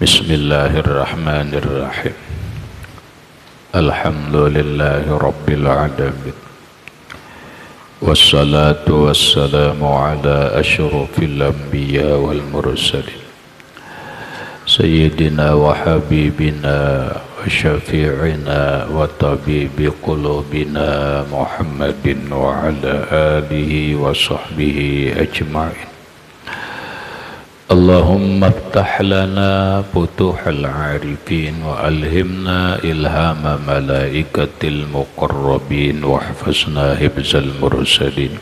Bismillahirrahmanirrahim. Alhamdulillahi rabbil alamin. Wassalatu wassalamu ala asyrafil anbiya wal mursalin Sayyidina wa habibina wa syafi'ina wa tabibi qulubina Muhammadin wa ala alihi wa sahbihi ajma'in. Allahumma aftah lana futuhal arifin wa alhimna ilhama malaikatil muqarrabin wa hafazna hibzal mursalin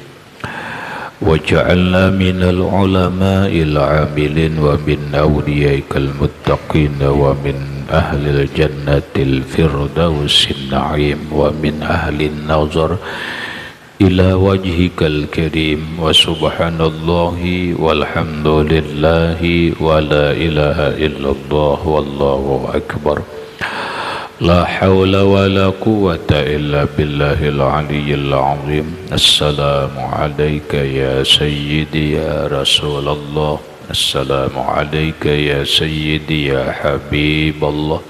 waj'alna minal ulama'il amilin wa min awliyaikal muttaqin wa min ahlil jannatil firdausin na'im wa min ahlin nazar ila wajhikal karim wa subhanallahi walhamdulillahi wa la ilaha illallah wallahu akbar. La hawla wa la quwwata illa billahil aliyyil azim. Assalamu alayka ya sayyidi ya Rasulullah. Assalamu alayka ya sayyidi ya Habiballah.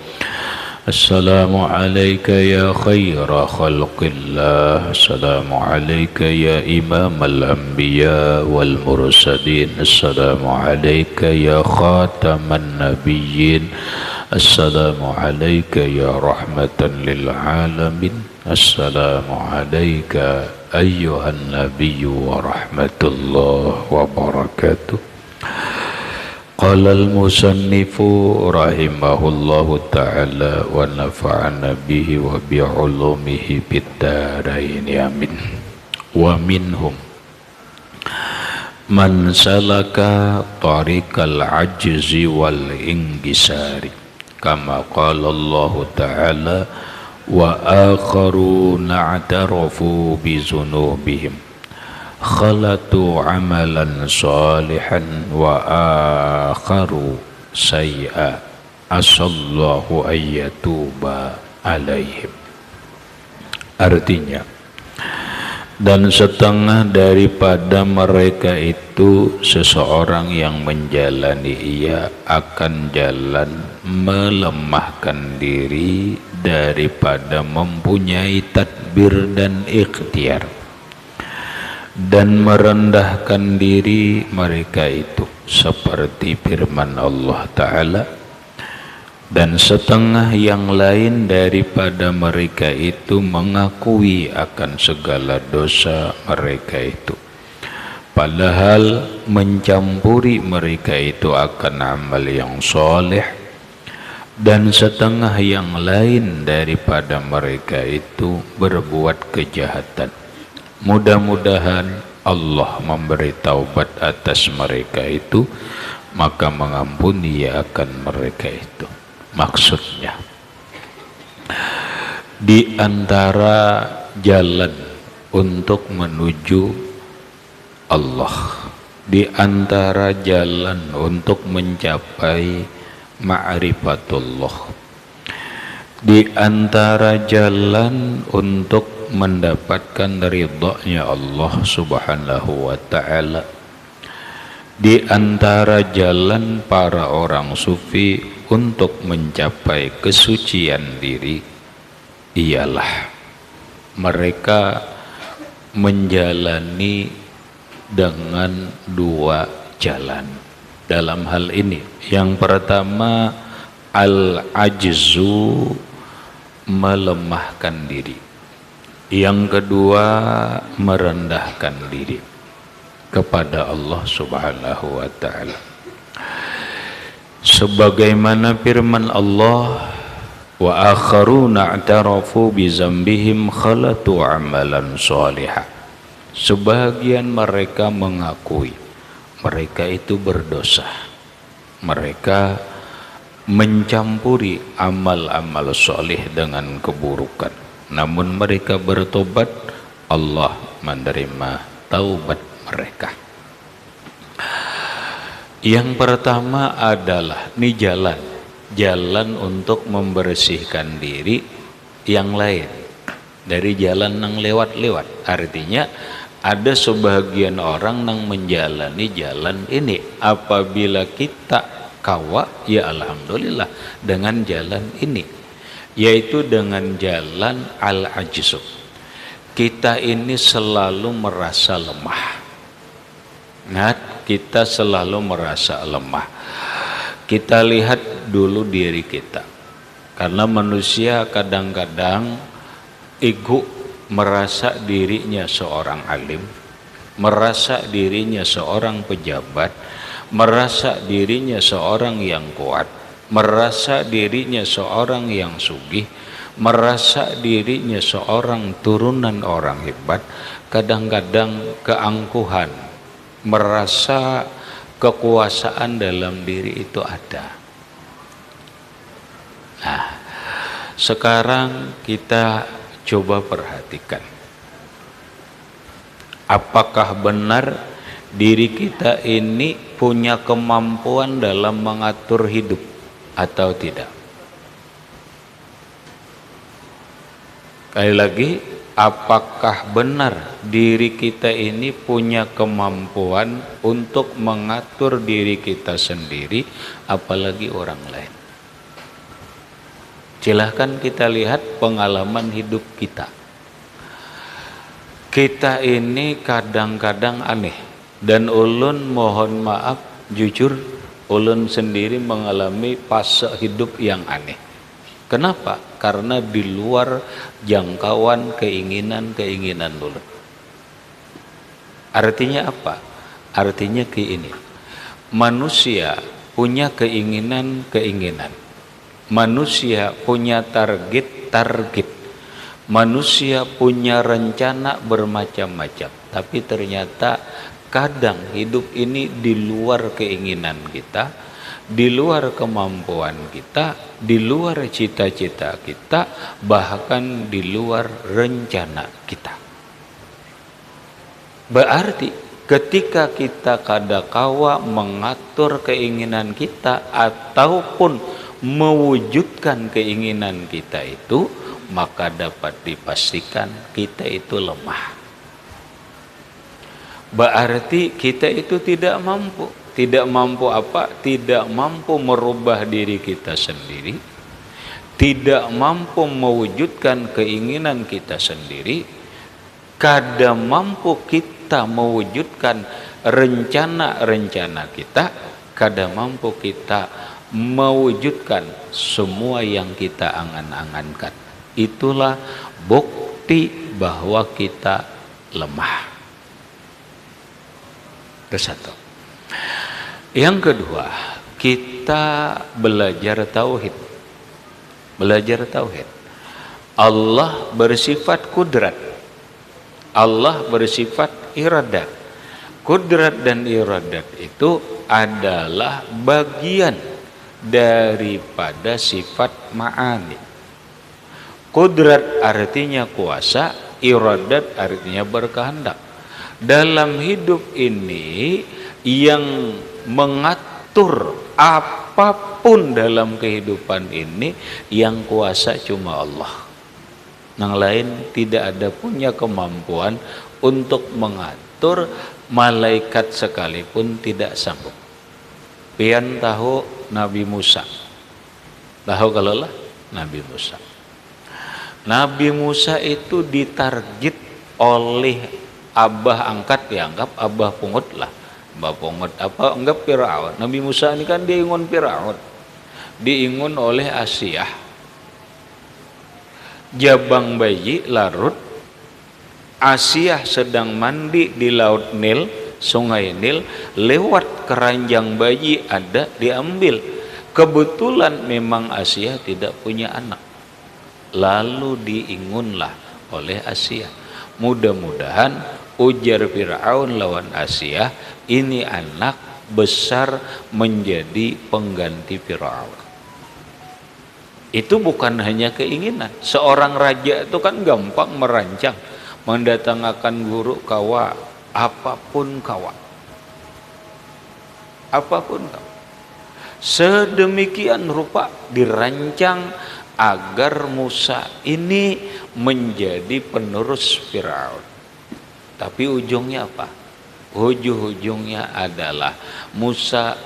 Assalamu alayka ya khaira khalqillah. Assalamu alayka ya imamal anbiya wal mursalin. Assalamu alayka ya khataman nabiyyin. Assalamu alayka ya rahmatan lil alamin. Assalamu alayka ayyuhan nabiyyu wa rahmatullah wa barakatuh. Qala al-musannifu rahimahullahu ta'ala wa nafa'ana bihi wa bi'ulumihi bid-darain amin. Wa minhum man salaka tariqal ajzi wal ingisari kama qala Allah ta'ala wa akharuna i'tarafu bi dzunubihim khalatu amalan salihan wa akharu say'a asallahu ayyatuba alaihim. Artinya, dan setengah daripada mereka itu seseorang yang menjalani ia akan jalan melemahkan diri daripada mempunyai tadbir dan ikhtiar, dan merendahkan diri mereka itu seperti firman Allah Ta'ala. Dan setengah yang lain daripada mereka itu mengakui akan segala dosa mereka itu, padahal mencampuri mereka itu akan amal yang soleh. Dan setengah yang lain daripada mereka itu berbuat kejahatan. Mudah-mudahan Allah memberi taubat atas mereka itu, maka mengampuni akan mereka itu. Maksudnya, di antara jalan untuk menuju Allah, di antara jalan untuk mencapai ma'rifatullah, di antara jalan untuk mendapatkan ridhanya Allah Subhanahu wa ta'ala, di antara jalan para orang sufi untuk mencapai kesucian diri ialah mereka menjalani dengan dua jalan dalam hal ini. Yang pertama, al-ajzu, melemahkan diri. Yang kedua, merendahkan diri kepada Allah Subhanahu wa ta'ala. Sebagaimana firman Allah, wa akharuna i'tarafu bi dzambihim khalatu amalan shalihah. Sebagian mereka mengakui mereka itu berdosa, mereka mencampuri amal-amal soleh dengan keburukan, namun mereka bertobat, Allah menerima taubat mereka. Yang pertama adalah ini jalan untuk membersihkan diri yang lain dari jalan yang lewat-lewat. Artinya ada sebagian orang yang menjalani jalan ini. Apabila kita kawa, ya alhamdulillah dengan jalan ini, yaitu dengan jalan al-ajzu. Kita ini selalu merasa lemah. Nah, kita selalu merasa lemah. Kita lihat dulu diri kita. Karena manusia kadang-kadang ego, merasa dirinya seorang alim, merasa dirinya seorang pejabat, merasa dirinya seorang yang kuat, merasa dirinya seorang yang sugih, merasa dirinya seorang turunan orang hebat. Kadang-kadang keangkuhan, merasa kekuasaan dalam diri itu ada. Nah, sekarang kita coba perhatikan, apakah benar diri kita ini punya kemampuan dalam mengatur hidup atau tidak? Sekali lagi, apakah benar diri kita ini punya kemampuan untuk mengatur diri kita sendiri, apalagi orang lain? Silahkan kita lihat pengalaman hidup kita. Kita ini kadang-kadang aneh, dan ulun mohon maaf jujur, ulun sendiri mengalami fase hidup yang aneh. Kenapa? Karena di luar jangkauan keinginan-keinginan ulun. Artinya apa? Artinya ini, manusia punya keinginan-keinginan, manusia punya target-target, manusia punya rencana bermacam-macam. Tapi ternyata kadang hidup ini di luar keinginan kita, di luar kemampuan kita, di luar cita-cita kita, bahkan di luar rencana kita. Berarti ketika kita kadakawa mengatur keinginan kita ataupun mewujudkan keinginan kita itu, maka dapat dipastikan kita itu lemah. Berarti kita itu tidak mampu. Tidak mampu apa? Tidak mampu merubah diri kita sendiri, tidak mampu mewujudkan keinginan kita sendiri, kada mampu kita mewujudkan rencana-rencana kita, kada mampu kita mewujudkan semua yang kita angan-angankan. Itulah bukti bahwa kita lemah. Itu satu. Yang kedua, kita belajar tauhid. Belajar tauhid. Allah bersifat kudrat. Allah bersifat iradat. Kudrat dan iradat itu adalah bagian daripada sifat ma'ani. Kudrat artinya kuasa, iradat artinya berkehendak. Dalam hidup ini yang mengatur apapun dalam kehidupan ini, yang kuasa cuma Allah. Yang lain tidak ada punya kemampuan untuk mengatur, malaikat sekalipun tidak sanggup. Pian tahu Nabi Musa. Tahu kalau lah Nabi Musa. Nabi Musa itu ditarget oleh abah angkat, dianggap abah pungut lah. Abah pungut apa? Anggap Firaun. Nabi Musa ini kan diingun Firaun. Diingun oleh Asiyah. Jabang bayi larut. Asiyah sedang mandi di laut Nil, sungai Nil, lewat keranjang bayi ada, diambil. Kebetulan memang Asiyah tidak punya anak. Lalu diingunlah oleh Asiyah. Mudah-mudahan, ujar Firaun lawan Asiyah, ini anak besar menjadi pengganti Firaun. Itu bukan hanya keinginan. Seorang raja itu kan gampang merancang, mendatangkan guru kawa, apapun kawa. Apapun kawa. Sedemikian rupa dirancang agar Musa ini menjadi penerus Firaun. Tapi ujungnya apa? Ujung-ujungnya adalah Musa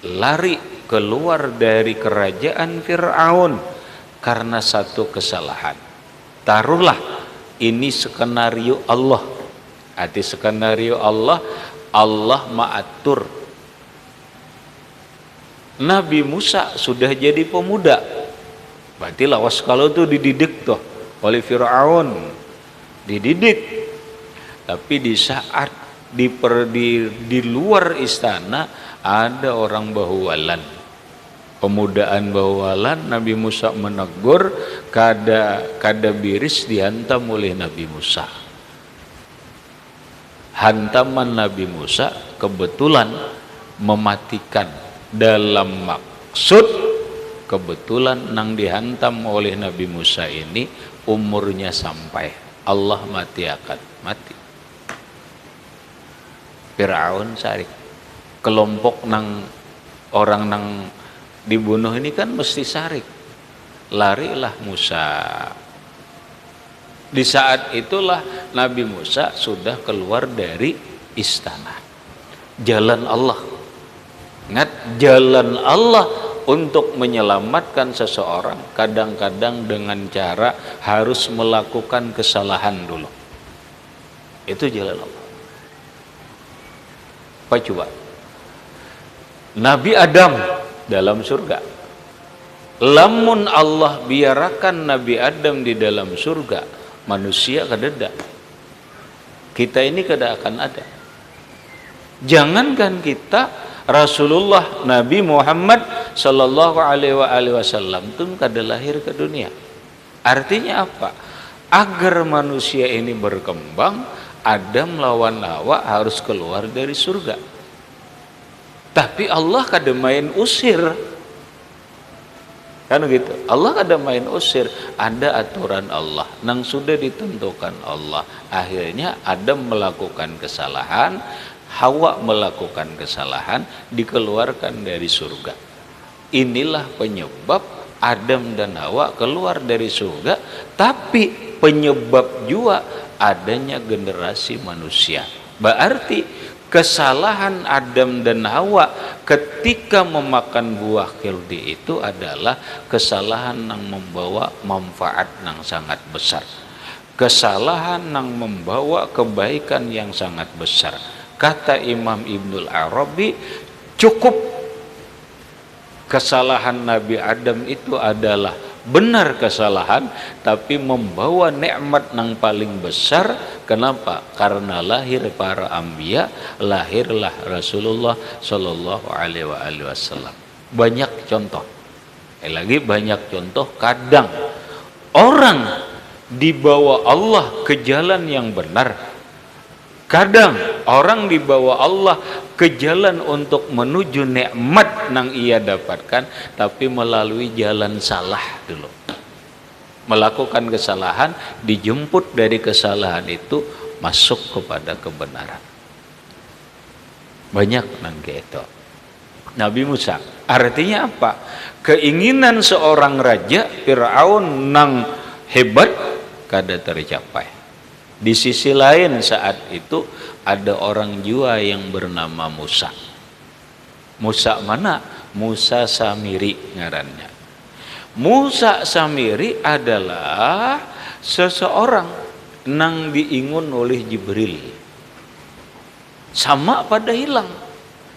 lari keluar dari kerajaan Fir'aun karena satu kesalahan. Taruhlah ini skenario Allah. Arti skenario Allah, Allah mengatur. Nabi Musa sudah jadi pemuda. Berarti lawas kalau itu dididik tuh oleh Fir'aun. Dididik. Tapi di saat di luar istana ada orang bahuwalan. Pemudaan bahuwalan, Nabi Musa menegur, kada biris dihantam oleh Nabi Musa. Hantaman Nabi Musa kebetulan mematikan, dalam maksud kebetulan nang dihantam oleh Nabi Musa ini umurnya sampai, Allah mati akan mati. Fir'aun sarik kelompok nang orang nang dibunuh ini kan mesti sarik. Larilah Musa. Di saat itulah Nabi Musa sudah keluar dari istana. Jalan Allah. Ingat, jalan Allah untuk menyelamatkan seseorang kadang-kadang dengan cara harus melakukan kesalahan dulu. Itu jalan Allah. Apa coba? Nabi Adam dalam surga. Lamun Allah biarkan Nabi Adam di dalam surga, manusia kadeda. Kita ini kada akan ada. Jangankan kita, Rasulullah Nabi Muhammad sallallahu alaihi wasallam pun kada lahir ke dunia. Artinya apa? Agar manusia ini berkembang, Adam lawan Hawa harus keluar dari surga. Tapi Allah kada main usir. Kan gitu. Allah kada main usir, ada aturan Allah nang sudah ditentukan Allah. Akhirnya Adam melakukan kesalahan, Hawa melakukan kesalahan, dikeluarkan dari surga. Inilah penyebab Adam dan Hawa keluar dari surga, tapi penyebab juga adanya generasi manusia. Berarti kesalahan Adam dan Hawa ketika memakan buah khildi itu adalah kesalahan yang membawa manfaat yang sangat besar. Kesalahan yang membawa kebaikan yang sangat besar. Kata Imam Ibnul Arabi, cukup kesalahan Nabi Adam itu adalah benar kesalahan, tapi membawa nikmat yang paling besar. Kenapa? Karena lahir para anbiya, lahirlah Rasulullah Shallallahu Alaihi Wasallam. Banyak contoh. Lagi banyak contoh. Kadang orang dibawa Allah ke jalan yang benar. Kadang orang dibawa Allah ke jalan untuk menuju nikmat yang ia dapatkan, tapi melalui jalan salah dulu. Melakukan kesalahan, dijemput dari kesalahan itu masuk kepada kebenaran. Banyak nang gitu. Nabi Musa, artinya apa? Keinginan seorang raja Fir'aun nang hebat kada tercapai. Di sisi lain saat itu ada orang jua yang bernama Musa. Musa mana? Musa Samiri ngarannya. Musa Samiri adalah seseorang nang diingun oleh Jibril. Sama pada hilang.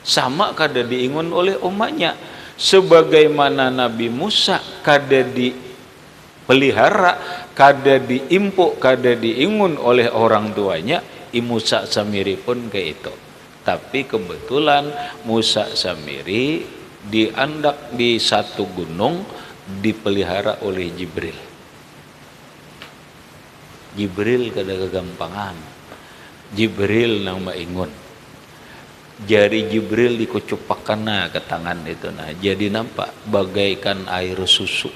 Sama kada diingun oleh umatnya. Sebagaimana Nabi Musa kada dipelihara, kada diimpuk, kada diingun oleh orang tuanya, Musa Samiri pun kayak itu. Tapi kebetulan Musa Samiri diandak di satu gunung, dipelihara oleh Jibril. Jibril kada kegampangan. Jibril nang maingun. Jari Jibril dikucupakan ke tangan itu, jadi nampak bagaikan air susu.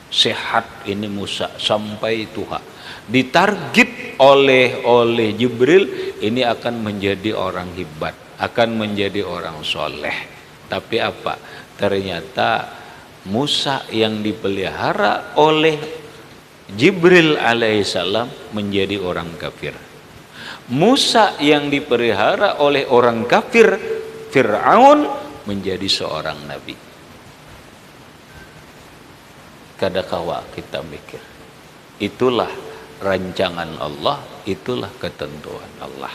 Sehat ini Musa sampai Tuhan. Ditarget oleh Jibril, ini akan menjadi orang hebat, akan menjadi orang soleh. Tapi apa? Ternyata Musa yang dipelihara oleh Jibril alaihissalam menjadi orang kafir. Musa yang dipelihara oleh orang kafir Fir'aun menjadi seorang nabi. Kadakawa kita mikir, itulah rancangan Allah, itulah ketentuan Allah.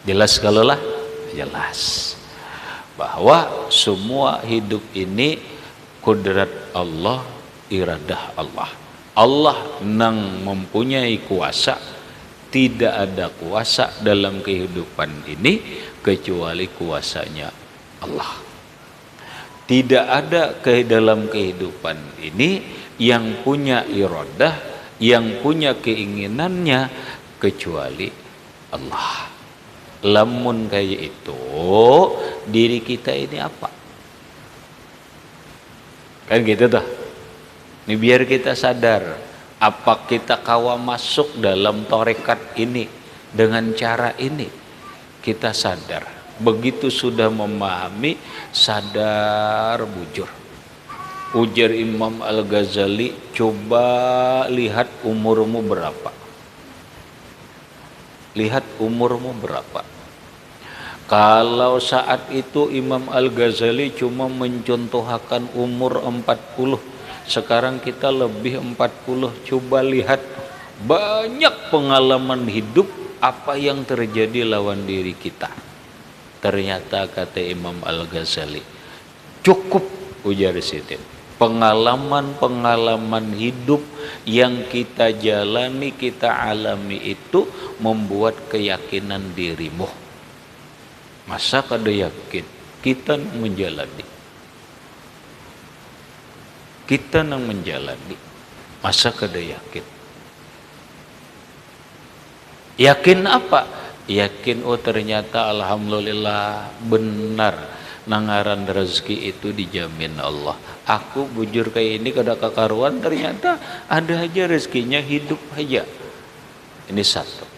Jelas kalau lah? Jelas. Bahwa semua hidup ini kudrat Allah, iradah Allah. Allah nang mempunyai kuasa, tidak ada kuasa dalam kehidupan ini kecuali kuasanya Allah. Tidak ada ke dalam kehidupan ini yang punya iradah, yang punya keinginannya kecuali Allah. Lamun kayak itu, diri kita ini apa? Kan gitu tuh. Ini biar kita sadar, apa kita kawa masuk dalam tarekat ini dengan cara ini. Kita sadar. Begitu sudah memahami, sadar bujur. Ujar Imam Al-Ghazali, coba lihat umurmu berapa. Lihat umurmu berapa. Kalau saat itu Imam Al-Ghazali cuma mencontohkan umur 40, sekarang kita lebih 40. Coba lihat banyak pengalaman hidup apa yang terjadi lawan diri kita. Ternyata kata Imam Al-Ghazali, cukup ujar Sidin, pengalaman-pengalaman hidup yang kita jalani, kita alami itu membuat keyakinan dirimu. Masa kada yakin? Kita nang menjalani. Kita nang menjalani. Masa kada yakin? Yakin apa? Yakin, oh ternyata alhamdulillah benar nangaran rezeki itu dijamin Allah. Aku bujur kayak ini kada kakaruan, ternyata ada aja rezekinya, hidup aja. Ini satu.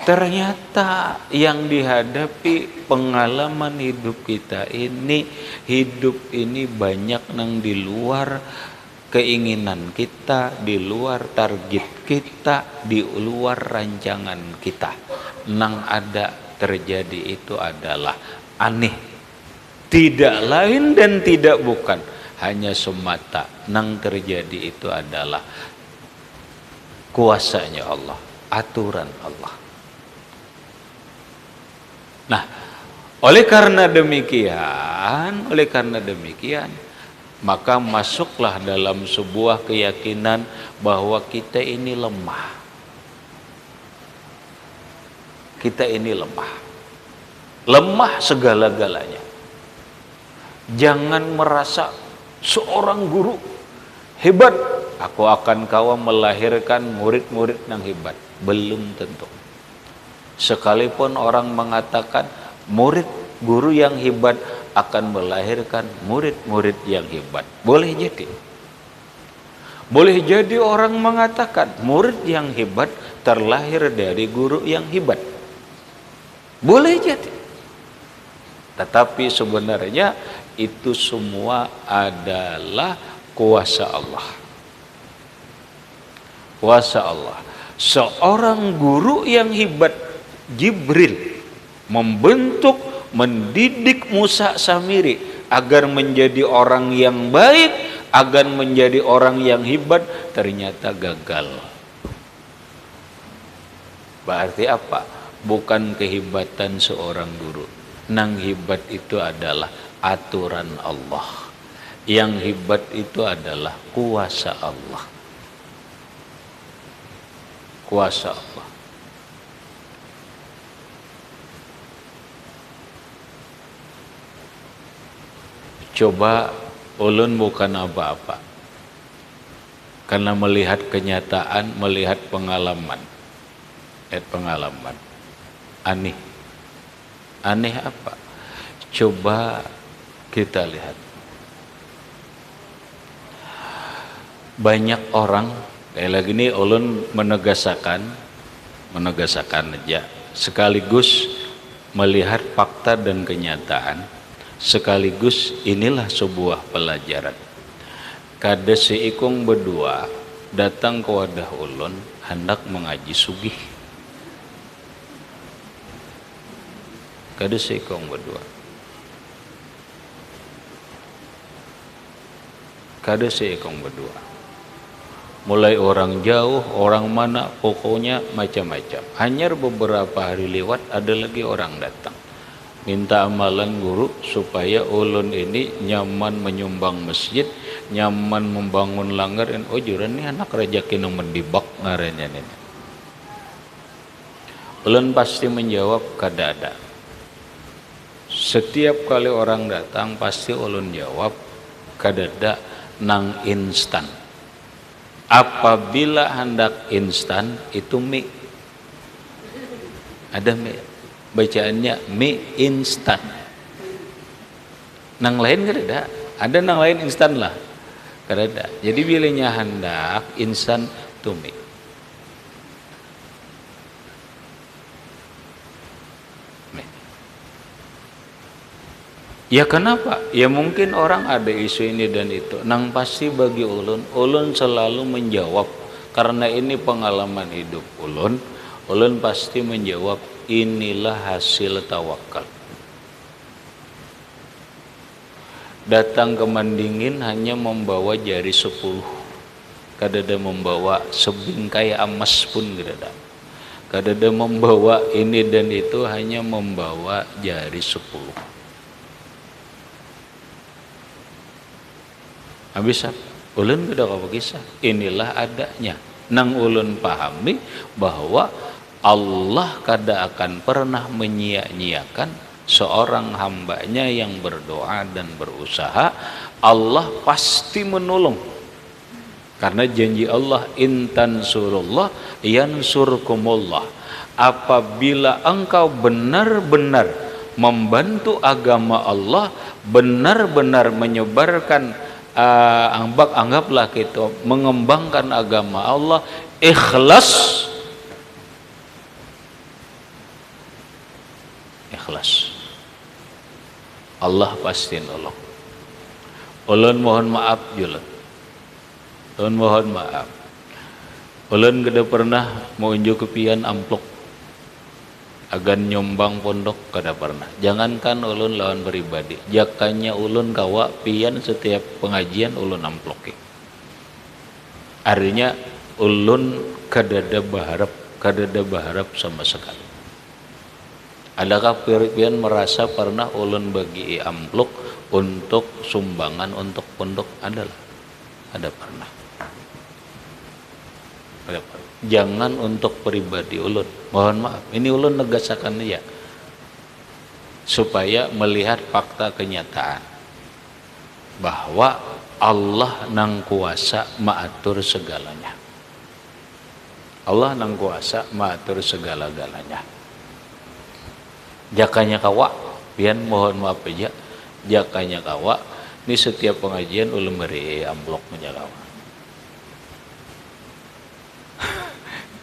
Ternyata yang dihadapi pengalaman hidup kita ini, hidup ini banyak nang di luar keinginan kita, di luar target kita, di luar rancangan kita. Nang ada terjadi itu adalah aneh, tidak lain dan tidak bukan, hanya semata nang terjadi itu adalah kuasanya Allah, aturan Allah. Nah, oleh karena demikian, maka masuklah dalam sebuah keyakinan bahwa kita ini lemah. Kita ini lemah. Lemah segala-galanya. Jangan merasa seorang guru hebat, aku akan kawa melahirkan murid-murid yang hebat. Belum tentu. Sekalipun orang mengatakan murid guru yang hebat akan melahirkan murid-murid yang hebat. Boleh jadi. Boleh jadi orang mengatakan murid yang hebat terlahir dari guru yang hebat. Boleh jadi. Tetapi sebenarnya itu semua adalah kuasa Allah. Kuasa Allah. Seorang guru yang hebat, Jibril, membentuk, mendidik Musa Samiri agar menjadi orang yang baik, agar menjadi orang yang hebat, ternyata gagal. Berarti apa? Bukan kehebatan seorang guru. Nang hebat itu adalah aturan Allah. Yang hebat itu adalah kuasa Allah. Kuasa Allah. Coba ulun bukan apa-apa, karena melihat kenyataan, melihat pengalaman. Aneh. Aneh apa? Coba kita lihat. Banyak orang, kayak lagi ini ulun menegasakan aja, sekaligus melihat fakta dan kenyataan, sekaligus inilah sebuah pelajaran. Kada seikung berdua datang ke wadah ulun hendak mengaji sugih. kada sekong berdua. Kada sekong berdua. Mulai orang jauh, orang mana, pokoknya macam-macam. Hanya beberapa hari lewat ada lagi orang datang. Minta amalan guru supaya ulun ini nyaman menyumbang masjid, nyaman membangun langgar. Oh juran ni anak rejeki nang mendibak ngarannya ini. Ulun pasti menjawab kada ada. Setiap kali orang datang pasti ulun jawab kada ada nang instan. Apabila hendak instan itu mie. Ada mie. Bacaannya mie instan. Nang lain kada ada. Ada nang lain instan lah. Kada ada. Jadi bilanya hendak instan itu mie. Ya kenapa? Ya mungkin orang ada isu ini dan itu. Nang pasti bagi ulun selalu menjawab. Karena ini pengalaman hidup ulun pasti menjawab inilah hasil tawakal. Datang ke Mandingin hanya membawa jari 10. Kadada membawa sebingkai emas pun kadada. Kadada membawa ini dan itu, hanya membawa jari 10. Habis ulun kada apa kisah. Inilah adanya. Nang ulun pahami bahwa Allah kada akan pernah menyia-nyiakan seorang hambanya yang berdoa dan berusaha. Allah pasti menolong. Karena janji Allah, intan surullah yansurkumullah. Apabila engkau benar-benar membantu agama Allah, benar-benar menyebarkan anggaplah kita mengembangkan agama Allah, ikhlas Allah pasti nolong. Ulun mohon maaf julen. Ulun mohon maaf. Ulun kada pernah mau unjuk kepian amplok agan nyombang pondok, kada pernah. Jangankan ulun lawan pribadi, jakanya ulun kawa pian setiap pengajian ulun amploki. Artinya ulun kadada baharap sama sekali. Adakah pian merasa pernah ulun bagi amplok untuk sumbangan untuk pondok? Adalah. Ada pernah. Ada pernah. Jangan untuk pribadi ulun. Mohon maaf, ini ulun negasakan ya, supaya melihat fakta kenyataan bahwa Allah nang kuasa maatur segalanya. Allah nang kuasa maatur segala-galanya. Jakanya kawa, pian mohon maaf aja, jakanya kawa, ini setiap pengajian ulun beri amplok menyakawa.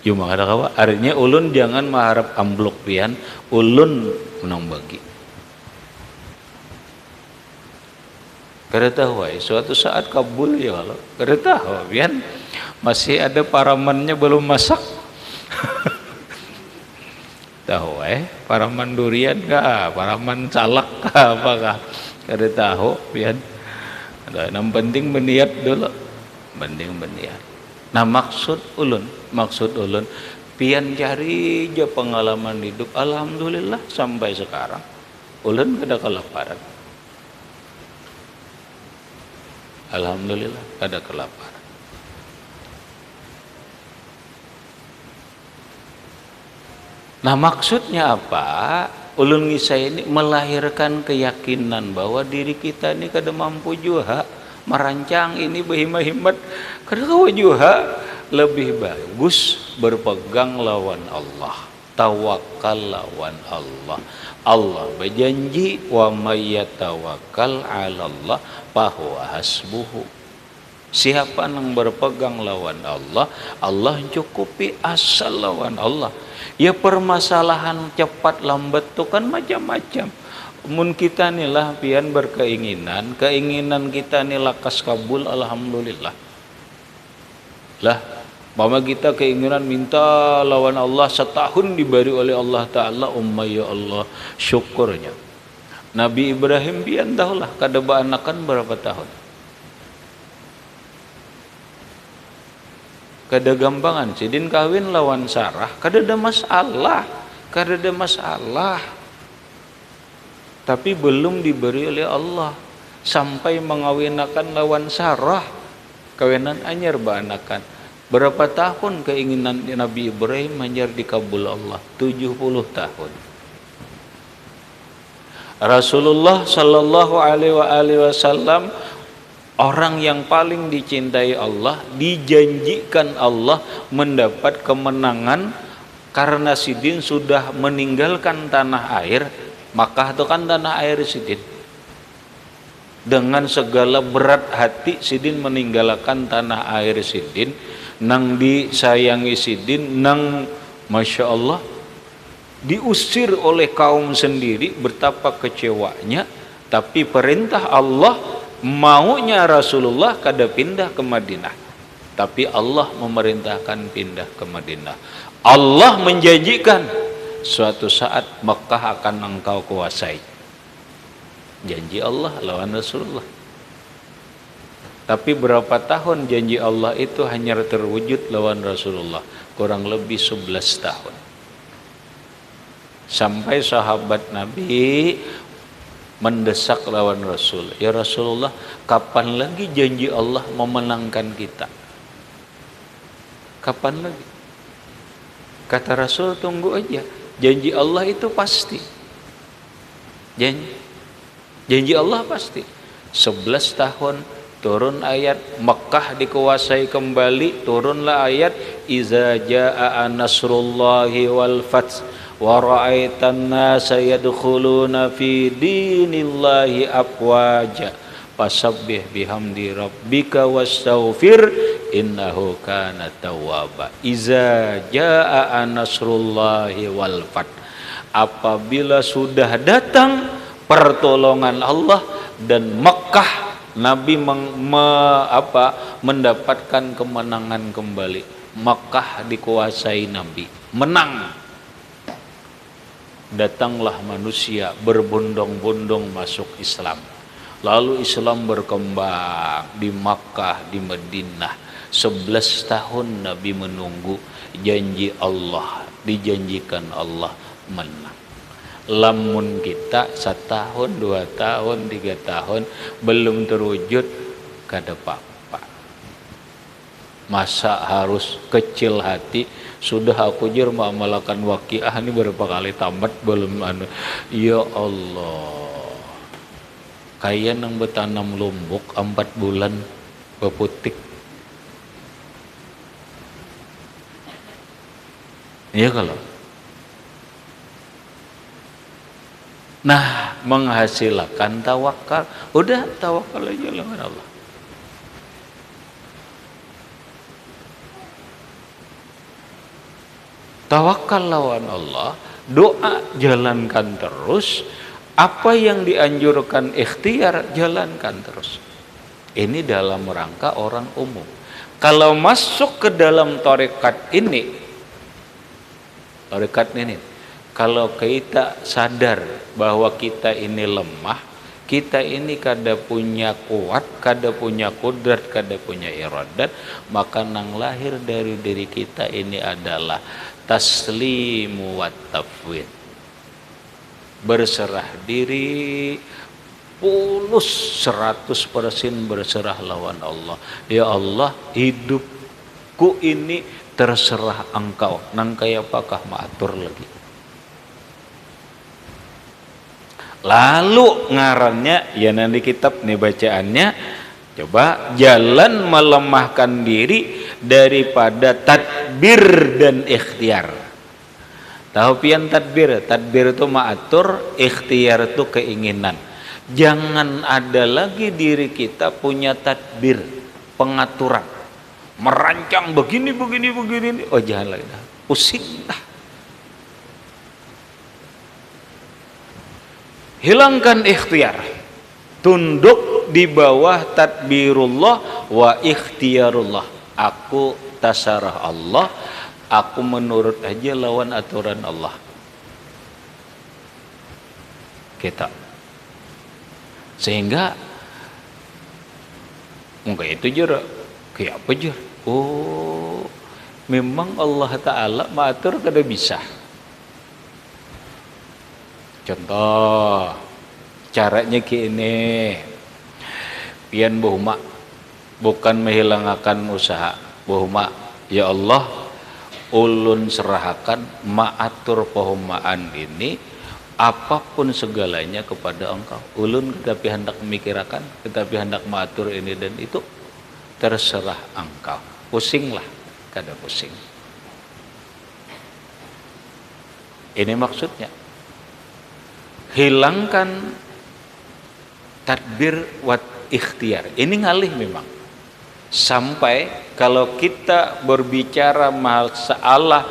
Cuma ada kawa, artinya ulun jangan mengharap amplok pian, ulun menang bagi. Kada tahu suatu saat kabul ya kalau. Kada tahu pian, masih ada paramannya belum masak. Tahu paraman durian kah, paraman salak kah, apakah? Kada tahu pian. Ada yang penting berniat dulu. Penting berniat. Nah maksud ulun pian cari aja pengalaman hidup. Alhamdulillah sampai sekarang ulun kada kelaparan. Alhamdulillah kada kelaparan. Nah maksudnya apa? Ulun ngisai ini melahirkan keyakinan bahwa diri kita ini kada mampu juga merancang ini berhimmat-himmat. Kada kawa juga lebih bagus berpegang lawan Allah, tawakal lawan Allah. Allah berjanji wa may yatawakkal 'ala Allah fahuwa hasbuhu. Siapa yang berpegang lawan Allah, Allah cukupi asal lawan Allah. Ya permasalahan cepat lambat itu kan macam-macam. Mun kita nilah pian berkeinginan, keinginan kita ni lakas kabul, alhamdulillah. Lah Mama kita keinginan minta lawan Allah setahun diberi oleh Allah Ta'ala, ya Allah syukurnya. Nabi Ibrahim pian tahulah kada anakan berapa tahun. Kada gampangan sidin kawin lawan Sarah, kada ada masalah, kada ada masalah. Tapi belum diberi oleh Allah sampai mengawinakan lawan Sarah, kawinan anyar anakan. Berapa tahun keinginan Nabi Ibrahim anyar dikabul Allah? 70 tahun. Rasulullah sallallahu alaihi wasallam orang yang paling dicintai Allah, dijanjikan Allah mendapat kemenangan karena sidin sudah meninggalkan tanah air. Makkah itu kan tanah air sidin. Dengan segala berat hati sidin meninggalkan tanah air sidin, nang disayangi sidin, nang masya Allah diusir oleh kaum sendiri, betapa kecewanya. Tapi perintah Allah, maunya Rasulullah kada pindah ke Madinah, tapi Allah memerintahkan pindah ke Madinah. Allah menjanjikan suatu saat Mekah akan engkau kuasai. Janji Allah lawan Rasulullah. Tapi berapa tahun janji Allah itu hanya terwujud lawan Rasulullah? Kurang lebih 11 tahun. Sampai sahabat Nabi mendesak lawan Rasul, ya Rasulullah, kapan lagi janji Allah memenangkan kita? Kapan lagi? Kata Rasul, tunggu aja, janji Allah itu pasti. Janji Allah pasti. 11 tahun turun ayat, Mekah dikuasai kembali, turunlah ayat iza jaa nasrullahi wal fath wa ra'aitan nasa yadkhuluna fi dinillahi afwaja fasabbih bihamdi rabbika wastaghfir innahu kana tawwaba. Iza jaa nasrullahi wal fath, apabila sudah datang pertolongan Allah dan Mekah, Nabi mendapatkan kemenangan kembali. Mekah dikuasai Nabi, menang. Datanglah manusia berbondong-bondong masuk Islam. Lalu Islam berkembang di Makkah, di Madinah. 11 tahun Nabi menunggu janji Allah, dijanjikan Allah menang. Lamun kita 1 tahun, 2 tahun, 3 tahun belum terwujud, kada apa-apa. Masa harus kecil hati? Sudah aku jir mengamalkan waqiah ini berapa kali tamat belum ya Allah. Kayak nang bertanam lombok 4 bulan beputik. Iya kalau. Nah, menghasilkan tawakal. Udah tawakal aja lawan Allah. Tawakal lawan Allah, doa jalankan terus, apa yang dianjurkan ikhtiar jalankan terus. Ini dalam rangka orang umum. Kalau masuk ke dalam tarekat ini, kalau kita sadar bahwa kita ini lemah, kita ini kada punya kuat, kada punya kudrat, kada punya iradat, maka nang lahir dari diri kita ini adalah taslimu wa tafwid. Berserah diri, pulus 100% berserah lawan Allah. Ya Allah, hidupku ini terserah engkau, nang kaya apakah maatur lagi. Lalu ngarannya ya nanti kitab nih bacaannya, coba jalan melemahkan diri daripada tadbir dan ikhtiar. Tahu pian tadbir? Tadbir itu maatur, ikhtiar itu keinginan. Jangan ada lagi diri kita punya tadbir, pengaturan, merancang begini. Oh jangan lagi, pusing dah. Hilangkan ikhtiar, tunduk di bawah tadbirullah wa ikhtiarullah. Aku tasarah Allah, aku menurut aja lawan aturan Allah. Kita sehingga enggak itu jera kayak apa jer. Oh, memang Allah Ta'ala mengatur kada bisa. Contoh caranya kini pian bohma bukan menghilangkan usaha bohma, ya Allah ulun serahkan maatur pohomaan ini apapun segalanya kepada Engkau. Ulun tetapi hendak memikirkan, tetapi hendak maatur ini dan itu, terserah Engkau. Pusinglah, kada pusing. Ini maksudnya. Hilangkan tadbir wat ikhtiar. Ini ngalih memang. Sampai kalau kita berbicara masalah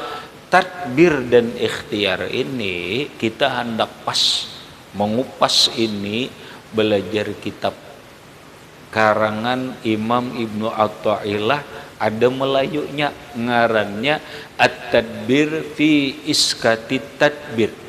tadbir dan ikhtiar ini, kita hendak pas mengupas ini, belajar kitab karangan Imam Ibnu Athaillah, ada Melayunya ngarannya At-Tadbir fi Iskati Tadbir.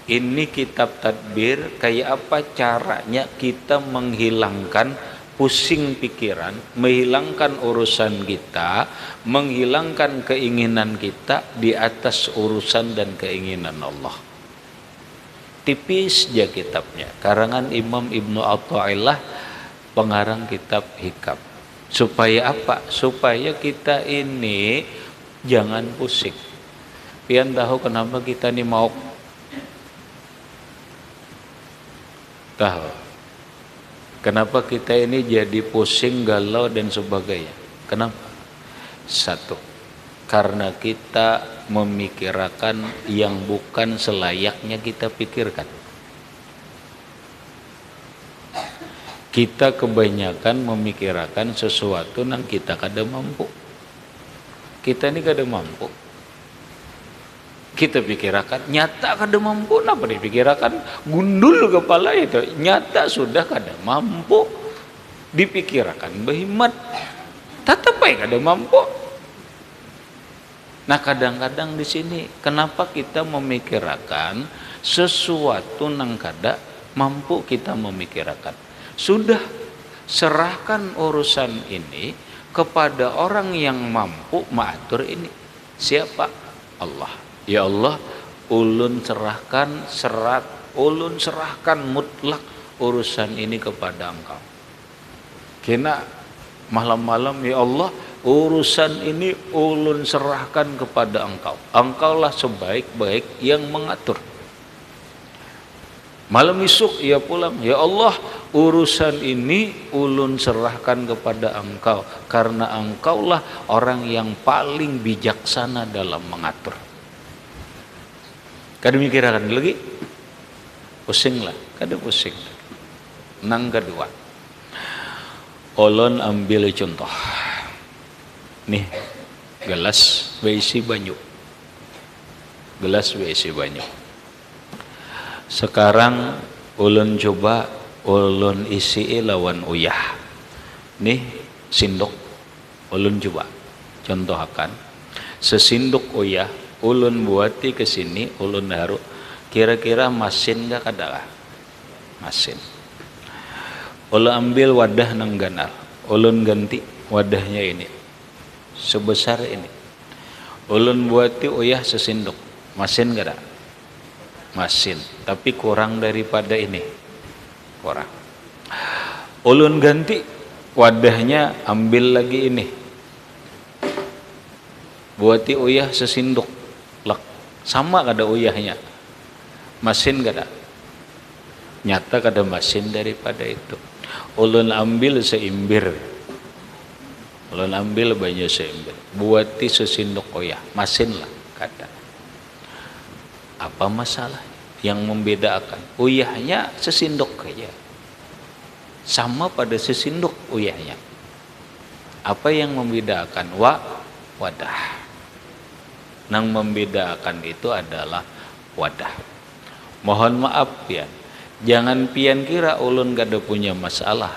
Ini kitab tadbir, kayak apa caranya kita menghilangkan pusing pikiran, menghilangkan urusan kita, menghilangkan keinginan kita di atas urusan dan keinginan Allah. Tipis aja kitabnya, karangan Imam Ibnu Athaillah, pengarang kitab Hikam. Supaya apa? Supaya kita ini jangan pusing. Pian tahu kenapa kita ini mau tahu kenapa kita ini jadi pusing, galau dan sebagainya? Kenapa? Satu, karena kita memikirkan yang bukan selayaknya kita pikirkan. Kita kebanyakan memikirkan sesuatu yang kita kada mampu. Kita ini kada mampu. Kita pikirkan nyata kada mampu, apa dipikirkan gundul kepala itu, nyata sudah kada mampu, dipikirkan berhimat tetap aja kada mampu. Nah kadang-kadang di sini kenapa kita memikirkan sesuatu nang kada mampu kita memikirkan? Sudah serahkan urusan ini kepada orang yang mampu mengatur ini. Siapa? Allah. Ya Allah, ulun serahkan ulun serahkan mutlak urusan ini kepada Engkau. Kena malam-malam, ya Allah, urusan ini ulun serahkan kepada Engkau. Engkaulah sebaik-baik yang mengatur. Malam isuk ia pulang, ya Allah, urusan ini ulun serahkan kepada Engkau, karena Engkaulah orang yang paling bijaksana dalam mengatur. Kada mikirkan lagi, pusinglah, kada pusing. Nang kedua, ulun ambil contoh. Nih, gelas berisi banyu. Gelas berisi banyu. Sekarang ulun coba ulun isi lawan uyah. Nih sindok, ulun coba contohkan sesindok uyah. Ulun buati ke sini, ulun naruh. Kira-kira masin gak kada? Masin. Ulun ambil wadah nang ganar. Ulun ganti wadahnya ini. Sebesar ini. Ulun buati uyah sesindok. Masin gak ada? Masin. Tapi kurang daripada ini. Kurang. Ulun ganti wadahnya, ambil lagi ini. Buati uyah sesindok. Sama kada uyahnya, masin kada, nyata kada masin daripada itu. Ulun ambil seimbir, ulun ambil banyak seimbir, buati sesindok uyah, masin lah kada. Apa masalah yang membedakan? Uyahnya sesindok aja, sama pada sesindok uyahnya. Apa yang membedakan? Wadah. Nang membedakan itu adalah wadah. Mohon maaf pian, jangan pian kira ulun kada punya masalah.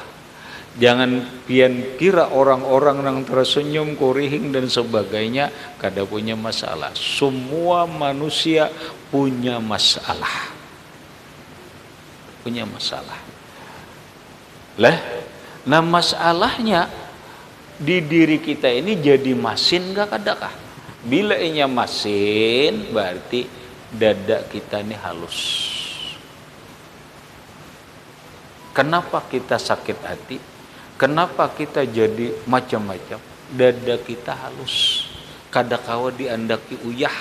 Jangan pian kira orang-orang yang tersenyum, kurihing dan sebagainya kada punya masalah. Semua manusia punya masalah. Punya masalah. Lah, nah masalahnya di diri kita ini jadi masin gak kadakah? Bila inya masin berarti dada kita ini halus. Kenapa kita sakit hati? Kenapa kita jadi macam-macam? Dada kita halus. Kadakawa diandaki uyah.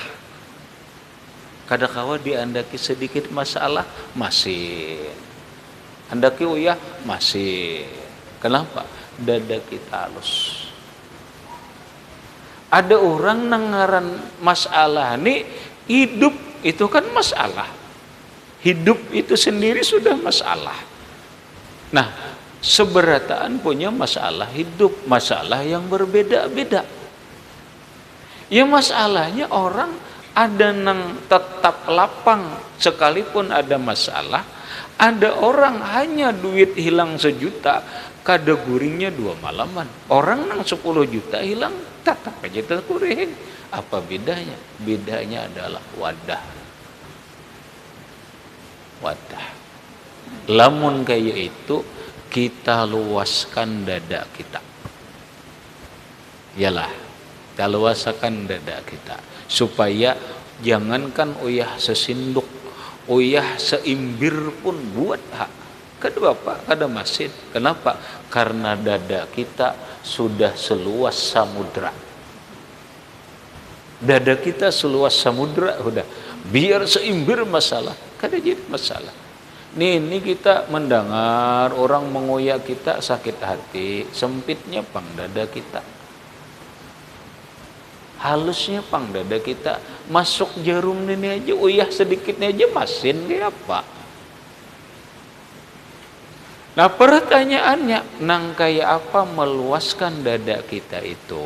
Kadakawa diandaki sedikit masalah, masih. Andaki uyah, masih. Kenapa? Dada kita halus. Ada orang nangaran masalah nih, hidup itu kan masalah. Hidup itu sendiri sudah masalah. Nah, seberataan punya masalah hidup, masalah yang berbeda-beda. Ya masalahnya orang ada yang tetap lapang sekalipun ada masalah, ada orang hanya duit hilang 1 juta, kada guringnya 2 malaman. Orang yang 10 juta hilang tetap aja terguring. Apa bedanya? Bedanya adalah wadah. Wadah. Lamun kayak itu kita luaskan dada kita. Yalah, kita luaskan dada kita supaya jangankan uyah sesinduk, uyah seimbir pun buat hak. Kedua Pak, kada masin. Kenapa? Karena dada kita sudah seluas samudra. Dada kita seluas samudra udah. Biar seimbir masalah, kada jadi masalah. Ini kita mendengar orang mengoyak kita sakit hati, sempitnya pang dada kita. Halusnya pang dada kita, masuk jarum ini aja, uyah sedikitnya aja masin kayak apa? Nah pertanyaannya, nang kayak apa meluaskan dada kita itu?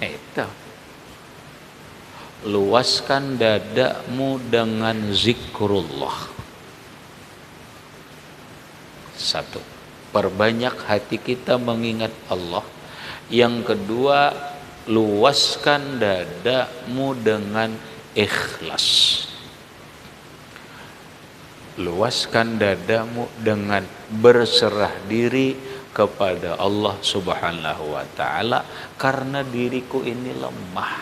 Itu. Luaskan dadamu dengan zikrullah. 1. Perbanyak hati kita mengingat Allah. Yang kedua, luaskan dadamu dengan ikhlas. Luaskan dadamu dengan berserah diri kepada Allah Subhanahu wa ta'ala, karena diriku ini lemah.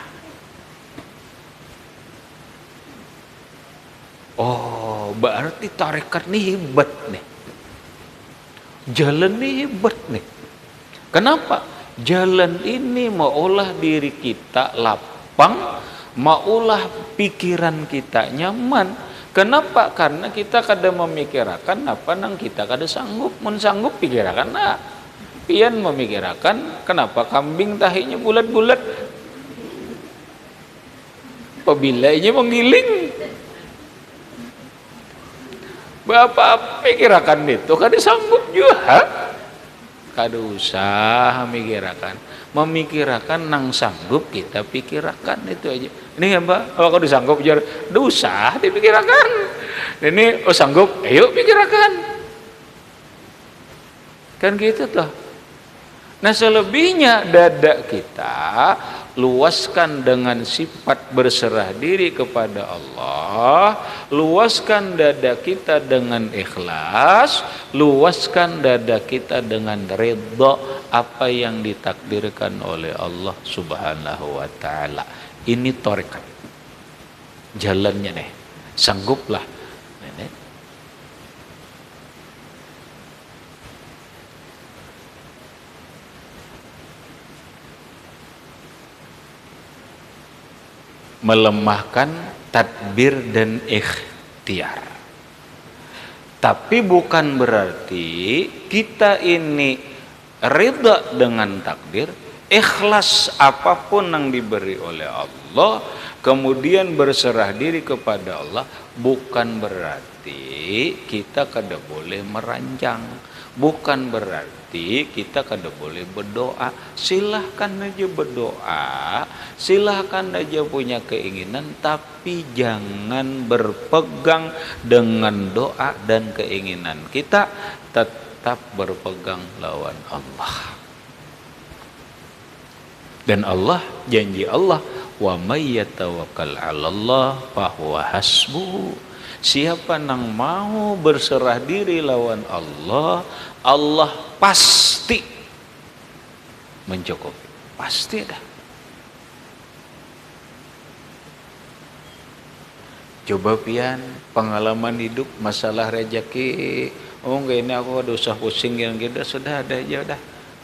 Oh, berarti tarekat ini hebat nih. Jalan ini hebat nih. Kenapa? Jalan ini maulah diri kita lapang, maulah pikiran kita nyaman. Kenapa? Karena kita kada memikirkan apa nang kita kada sanggup. Mun sanggup pikirkan nah. Pian memikirkan kenapa kambing tahinya bulat-bulat. Pabilainya menggiling. Bapak pikirkan itu kada sanggup juga. Kada usah memikirkan. Memikirkan nang sanggup kita pikirkan itu aja. Ini apa? Kalau kau disanggup jar, usah dipikirkan. Ini sanggup, ayo pikirkan. Kan gitu toh. Nah selebihnya dada kita luaskan dengan sifat berserah diri kepada Allah, luaskan dada kita dengan ikhlas, luaskan dada kita dengan ridha apa yang ditakdirkan oleh Allah Subhanahu wa ta'ala. Ini tarekat jalannya nih, sangguplah nenek. Melemahkan tadbir dan ikhtiar. Tapi bukan berarti kita ini ridha dengan takdir, ikhlas apapun yang diberi oleh Allah, kemudian berserah diri kepada Allah. Bukan berarti kita kada boleh merancang, bukan berarti kita kada boleh berdoa. Silahkan aja berdoa, silahkan aja punya keinginan, tapi jangan berpegang dengan doa dan keinginan kita. tetap berpegang lawan Allah. Dan Allah, janji Allah, wa may yatawakkal 'alallah fahuwa hasbuh. Siapa nang mau berserah diri lawan Allah, Allah pasti mencukupi. Pasti dah. Coba pian pengalaman hidup masalah rezeki. Oh enggak, ini aku ada usah pusing yang gitu, sudah ada aja udah.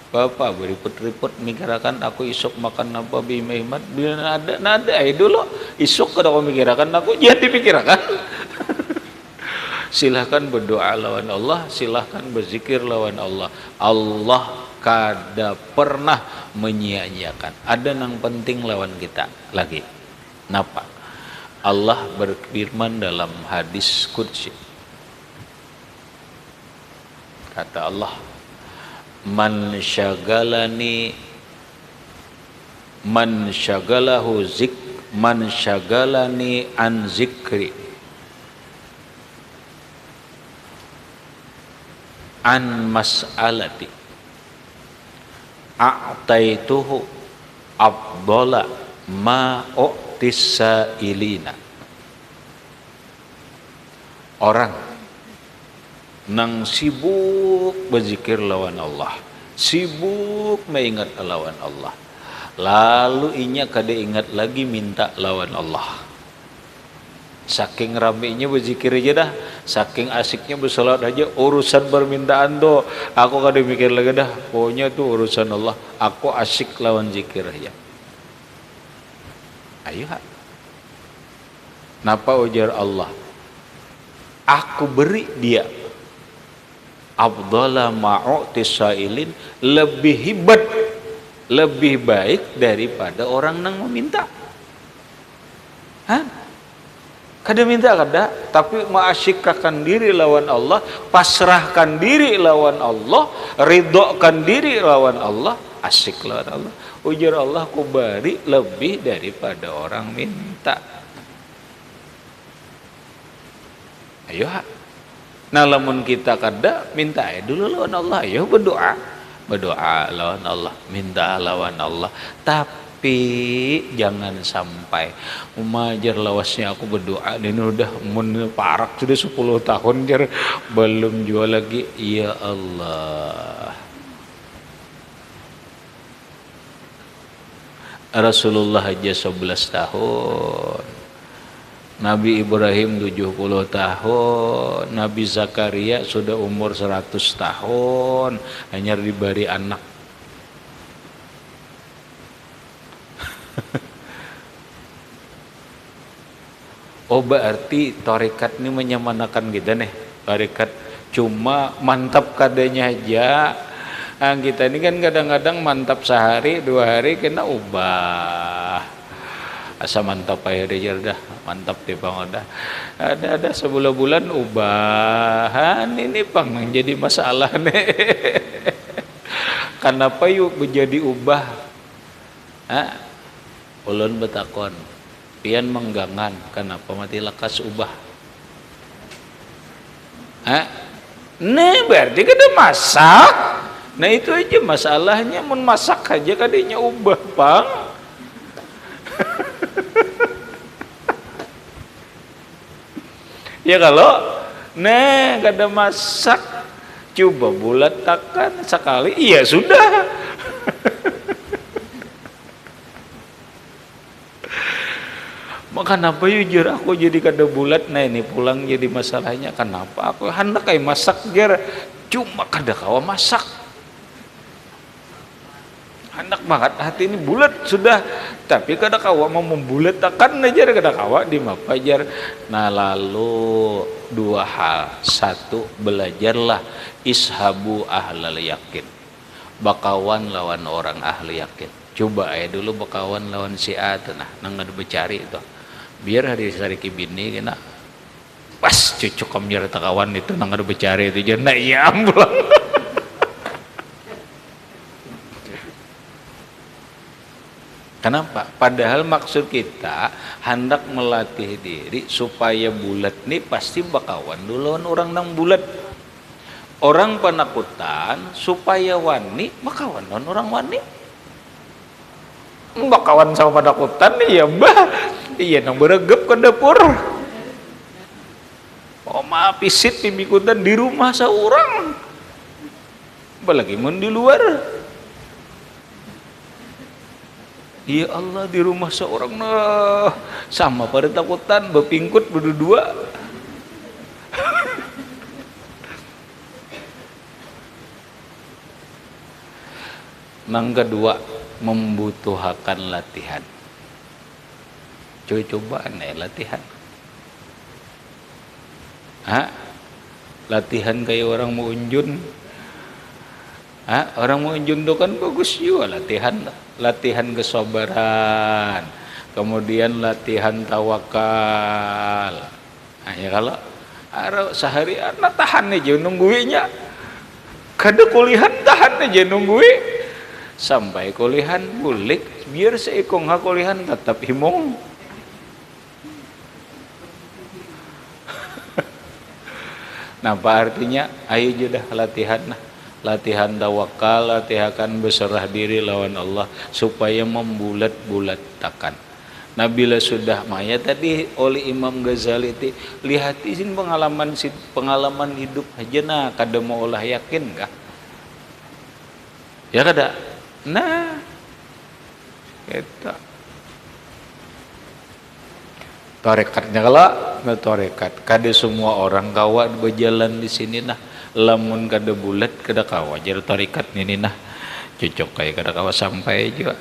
Bapak beriput-riput mikirakan aku isuk makan apa bimemat bila nada dulu isuk kada aku mikirakan aku jangan dipikirkan. Silahkan berdoa lawan Allah, silahkan berzikir lawan Allah. Allah kada pernah menyia-nyiakan. Ada yang penting lawan kita lagi. Napa? Allah berfirman dalam hadis qudsi. Kata Allah, man syagalani an zikri an mas'alati a'taituhu afdala ma u'tisailina. Orang nang sibuk berzikir lawan Allah, sibuk mengingat lawan Allah, lalu inya kada ingat lagi minta lawan Allah. Saking ramainya berzikir aja dah, saking asiknya bersolat aja, urusan permintaan tuh aku kada mikir lagi dah, pokoknya tuh urusan Allah, aku asik lawan zikir aja. Ayo ha. Napa ujar Allah? Aku beri dia afdhala ma'utisailin, lebih hebat, lebih baik daripada orang yang meminta. Hah? Kada minta kada, tapi ma'asyikkan diri lawan Allah, pasrahkan diri lawan Allah, ridhokan diri lawan Allah, asyik lawan Allah. Ujar Allah, ku beri lebih daripada orang minta. Ayo ha. Nah lamun kita kada minta dulu lawan Allah, ayo berdoa lawan Allah, minta lawan Allah, tapi jangan sampai umajar lawasnya aku berdoa ini udah parak sudah 10 tahun jar belum jual lagi. Ya Allah, Rasulullah aja 11 tahun, Nabi Ibrahim 70 tahun, Nabi Zakaria sudah umur 100 tahun, hanya diberi anak. Oh berarti tarekat ini menyamanakan kita nih, tarekat cuma mantap kadanya aja. Nah, kita ini kan kadang-kadang mantap sehari 2 hari kena ubah. Asa mantap aja deh dah, mantap di pangoda. Ada sebulan-bulan ubahan ini pang menjadi masalah nih. Kenapa yuk menjadi ubah? Ulun betakon, pian menggangan, kenapa mati lekas ubah? Nih berarti kada masak. Nah itu aja masalahnya, mun masak aja kadanya ubah pang. Ya kalau kada masak, coba bulat takan sekali, iya sudah. Maka kenapa jujur aku jadi kada bulat? Nah ini pulang jadi masalahnya, kenapa aku hendak kayak masak jar, cuma kada kawa masak. Hendak banget hati ini bulat sudah, tapi kada kawa mau membulat takan aja kada kawa di mapa jar. Nah lalu 2 hal, 1 belajarlah ishabu ahlal yakin, bakawan lawan orang ahli yakin. Coba dulu bakawan lawan si A tuh, nah nang ada becari itu, biar hari sariki bini kena pas cucuk kamjar takawan itu nang ada becari itu jar, nah iya amblang. Kenapa? Padahal maksud kita hendak melatih diri supaya bulat nih pasti bakawan duluan orang nang bulat. Orang penakutan supaya wani, maka wanon orang wani. Mbak kawan sama penakutan nih ya mbah. Iya nang beregep ke dapur. Oh maaf pisit pimikutan di rumah seorang. Apalagi mun di luar. Ya Allah di rumah seorang nah sama pada takutan bepingkut berdua. Nang kedua membutuhkan latihan. Coba latihan. Latihan kayak orang mau unjun. Orang mau unjun itu kan bagus juga latihan kesabaran, kemudian latihan tawakal. Ya kalau sehari anak tahan aja nungguinya, kada kulihan tahan aja nunggui sampai kulihan bulik biar seikong kulihan tetap himong. Nah, apa artinya? Ayo sudah latihan tawakal, latihan berserah diri lawan Allah supaya membulat-bulatkan. Nah, bila sudah maya tadi oleh Imam Ghazali itu lihat izin pengalaman hidup aja nah kada mau olah yakin kah? Ya kada. Nah, kita torekatnya kalau torekat kada semua orang kawa berjalan di sini nah lamun kada bulat kada kawa jadi torekat ini nah cocok kayak kada kawa sampai juga.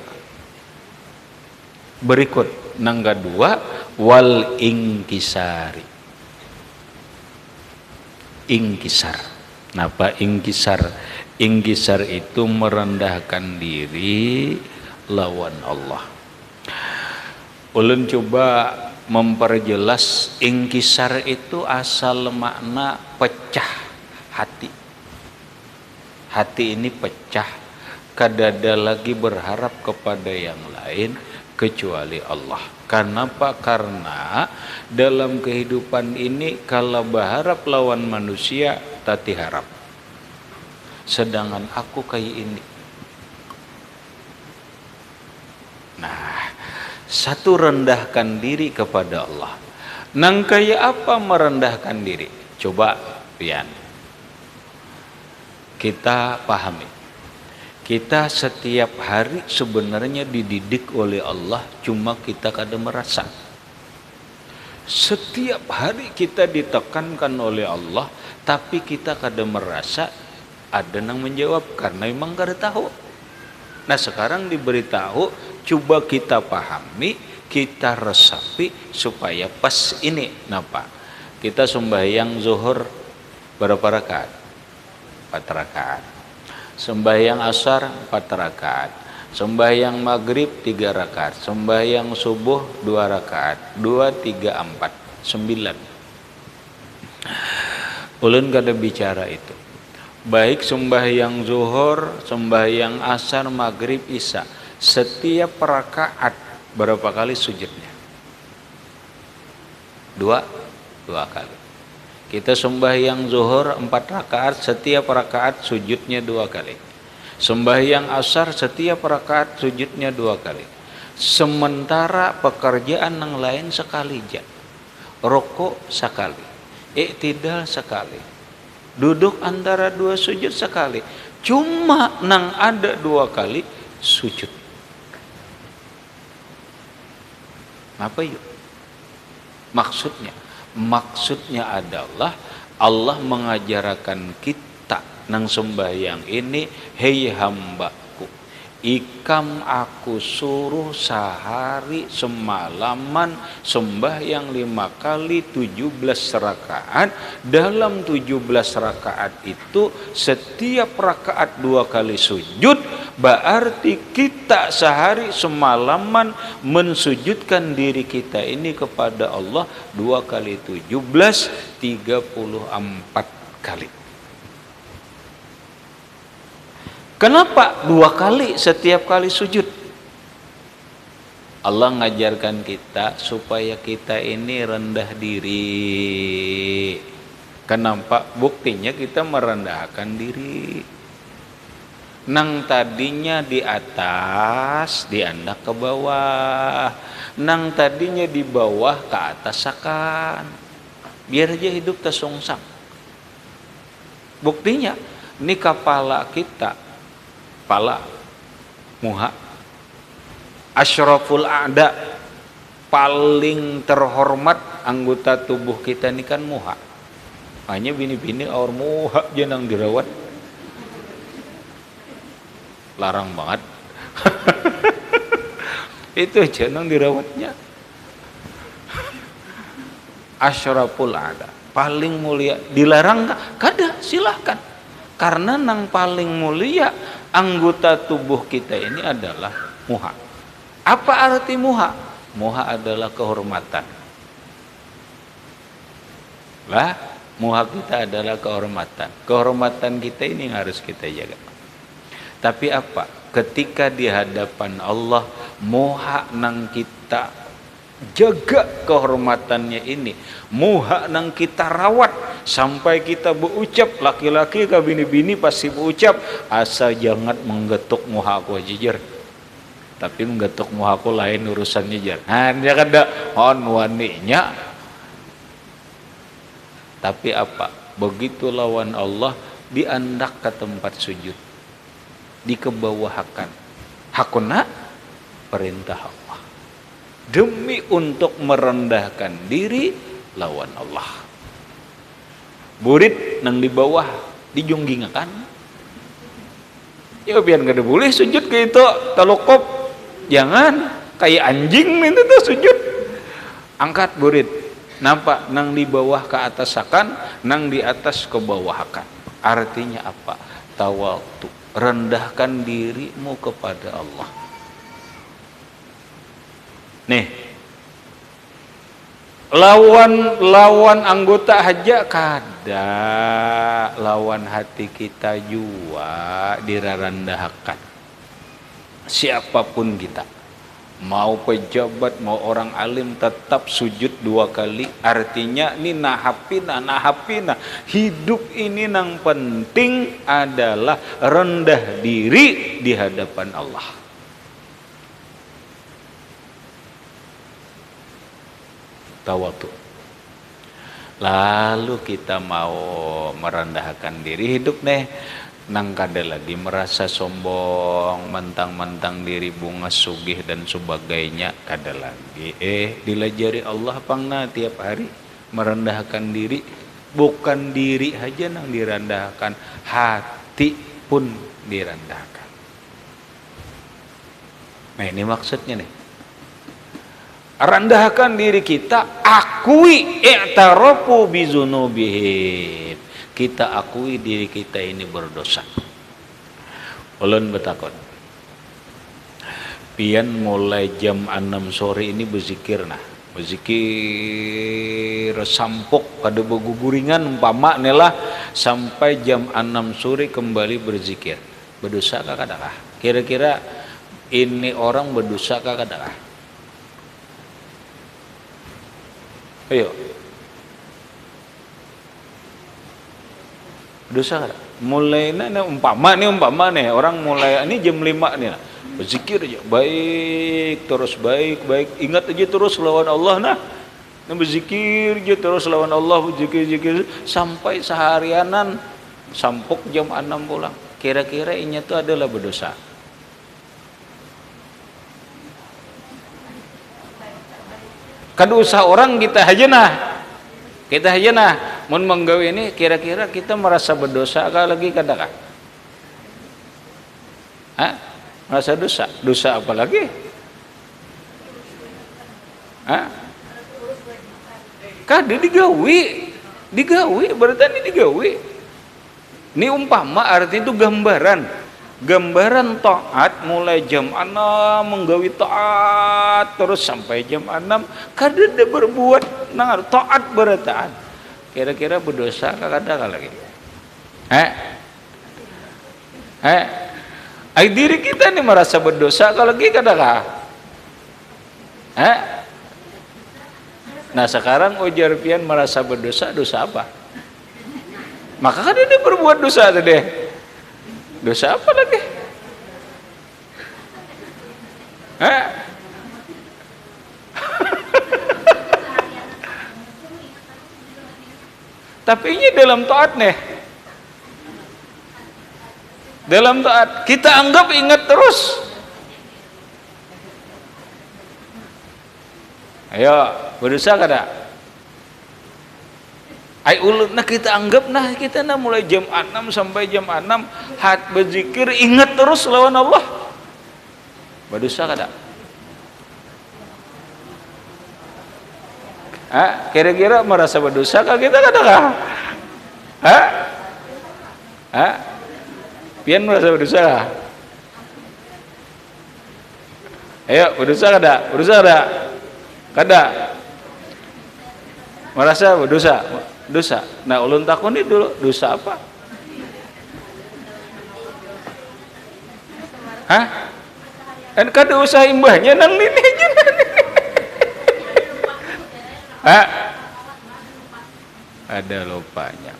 Berikut nang kedua wal ingkisar. Napa ingkisar? Ingkisar itu merendahkan diri lawan Allah. Ulun coba memperjelas ingkisar itu asal makna pecah hati. Hati ini pecah, kadada lagi berharap kepada yang lain kecuali Allah. Kenapa? Karena dalam kehidupan ini kalau berharap lawan manusia tati harap. Sedangkan aku kayak ini. Nah, satu rendahkan diri kepada Allah. Nang kayak apa merendahkan diri? Coba pian kita pahami. Kita setiap hari sebenarnya dididik oleh Allah, cuma kita kada merasa. Setiap hari kita ditekankan oleh Allah, tapi kita kada merasa. Ada yang menjawab karena memang kada tahu. Nah sekarang diberitahu, coba kita pahami, kita resapi supaya pas ini. Napa? Kita sembahyang zuhur berapa rakaat? 4 rakaat. Sembahyang asar 4 rakaat. Sembahyang maghrib 3 rakaat. Sembahyang subuh 2 rakaat. 2, 3, 4, 9. Ulun kada bicara itu. Baik sembahyang zuhur, sembahyang asar, maghrib, isya. Setiap rakaat berapa kali sujudnya? 2 kali. Kita sembahyang zuhur 4 rakaat, setiap rakaat sujudnya 2 kali. Sembahyang asar setiap rakaat sujudnya 2 kali. Sementara pekerjaan yang lain sekali aja. Rokok sekali, iktidal sekali. Duduk antara 2 sujud sekali. Cuma nang ada 2 kali sujud. Apa yuk? Maksudnya adalah Allah mengajarkan kita nang sembahyang ini, hei hambaku, ikam aku suruh sehari semalaman sembahyang 5 kali 17 rakaat. Dalam 17 rakaat itu setiap rakaat 2 kali sujud, berarti kita sehari semalaman mensujudkan diri kita ini kepada Allah 2 kali 17, 34 kali. Kenapa 2 kali setiap kali sujud? Allah ngajarkan kita supaya kita ini rendah diri. Kenapa? Buktinya kita merendahkan diri. Nang tadinya di atas, diandak ke bawah. Nang tadinya di bawah, ke atas akan. Biar aja hidup tersungsang. Buktinya, ini kepala kita, kepala, muha, asyraful a'da, paling terhormat anggota tubuh kita ini kan muha. Hanya bini-bini aur muha jenang dirawat. Larang banget. Itu jenang dirawatnya. Asyraful a'da, paling mulia. Dilarang enggak? Kada, silahkan. Karena nang paling mulia anggota tubuh kita ini adalah muha. Apa arti muha? Muha adalah kehormatan. Lah, muha kita adalah kehormatan. Kehormatan kita ini yang harus kita jaga. Tapi apa? Ketika di hadapan Allah, muha nang kita jaga kehormatannya ini, muha nang kita rawat sampai kita berucap, laki-laki ke bini-bini pasti berucap, asa jangan menggetuk muha aku jijir, tapi menggetuk muha aku lain urusannya jar. Nah, dia kada on waninya. Tapi apa? Begitu lawan Allah, diandak ke tempat sujud, dikebawahakan hakuna perintah Allah demi untuk merendahkan diri lawan Allah. Burit nang di bawah dijunggingakan, ya biar gak boleh sujud kayak itu talokop, jangan kayak anjing itu tuh sujud. Angkat burit, nampak nang di bawah ke atas akan, nang di atas ke bawah akan. Artinya apa? Tawadu, rendahkan dirimu kepada Allah. Nih, lawan anggota aja kada, lawan hati kita juga direndahkan. Siapapun kita, mau pejabat, mau orang alim, tetap sujud 2 kali. Artinya ini nahapina. Hidup ini nang penting adalah rendah diri di hadapan Allah. Tawadu. Lalu kita mau merendahkan diri, hidup nih nang kada lagi merasa sombong, mentang-mentang diri bunga sugih dan sebagainya, kada lagi. Dilajari Allah pangna tiap hari merendahkan diri. Bukan diri aja nang direndahkan, hati pun direndahkan. Nah, ini maksudnya nih. Rendahkan diri kita, akui i'tarafu bizunubihim. Kita akui diri kita ini berdosa. Ulun betakon, pian mulai jam 6 sore ini berzikir berzikir sampok kada beguguringan umpama nelah sampai jam 6 sore kembali berzikir. Berdosa kah kadakah? Kira-kira ini orang berdosa kah kadakah? Ayo, dosa kada? Mulai umpama nih orang mulai ini jam 5 nih berzikir aja baik terus baik ingat aja terus lawan Allah berzikir aja terus lawan Allah, berzikir sampai seharianan sampuk jam 6 pulang. Kira-kira ini tuh adalah berdosa. Kada usah orang kita aja nah mun menggawe ini, kira-kira kita merasa berdosa kah lagi kadakah? Merasa dosa apa lagi? Kada digawi berarti ini digawi. Ini umpama arti itu gambaran taat mulai jam 6 menggawi taat terus sampai jam 6 kada ada berbuat taat berataan. Kira-kira berdosa kada lagi? Ai diri kita nih merasa berdosa kalau lagi kadakah? Nah sekarang ujar pian merasa berdosa, dosa apa? Maka kan dia berbuat dosa tadi. Dosa apa lagi? Hah? Tapi ini dalam taat nih. Dalam taat kita anggap ingat terus. Ayo, berdosa kada? Ai ulun nah kita anggap nah kita nah mulai jam 6 sampai jam 6 hat berzikir ingat terus lawan Allah. Berdosa kada? Kira-kira merasa berdosa kah kita kada kah? Pian merasa berdosa kah? Ayo, berdosa kada? Berdosa kada? Kada? Merasa berdosa? Dosa. Nah, ulun takuni dulu, dosa apa? Kan kada usah imbahnya nang ini aja. Ada lupanya.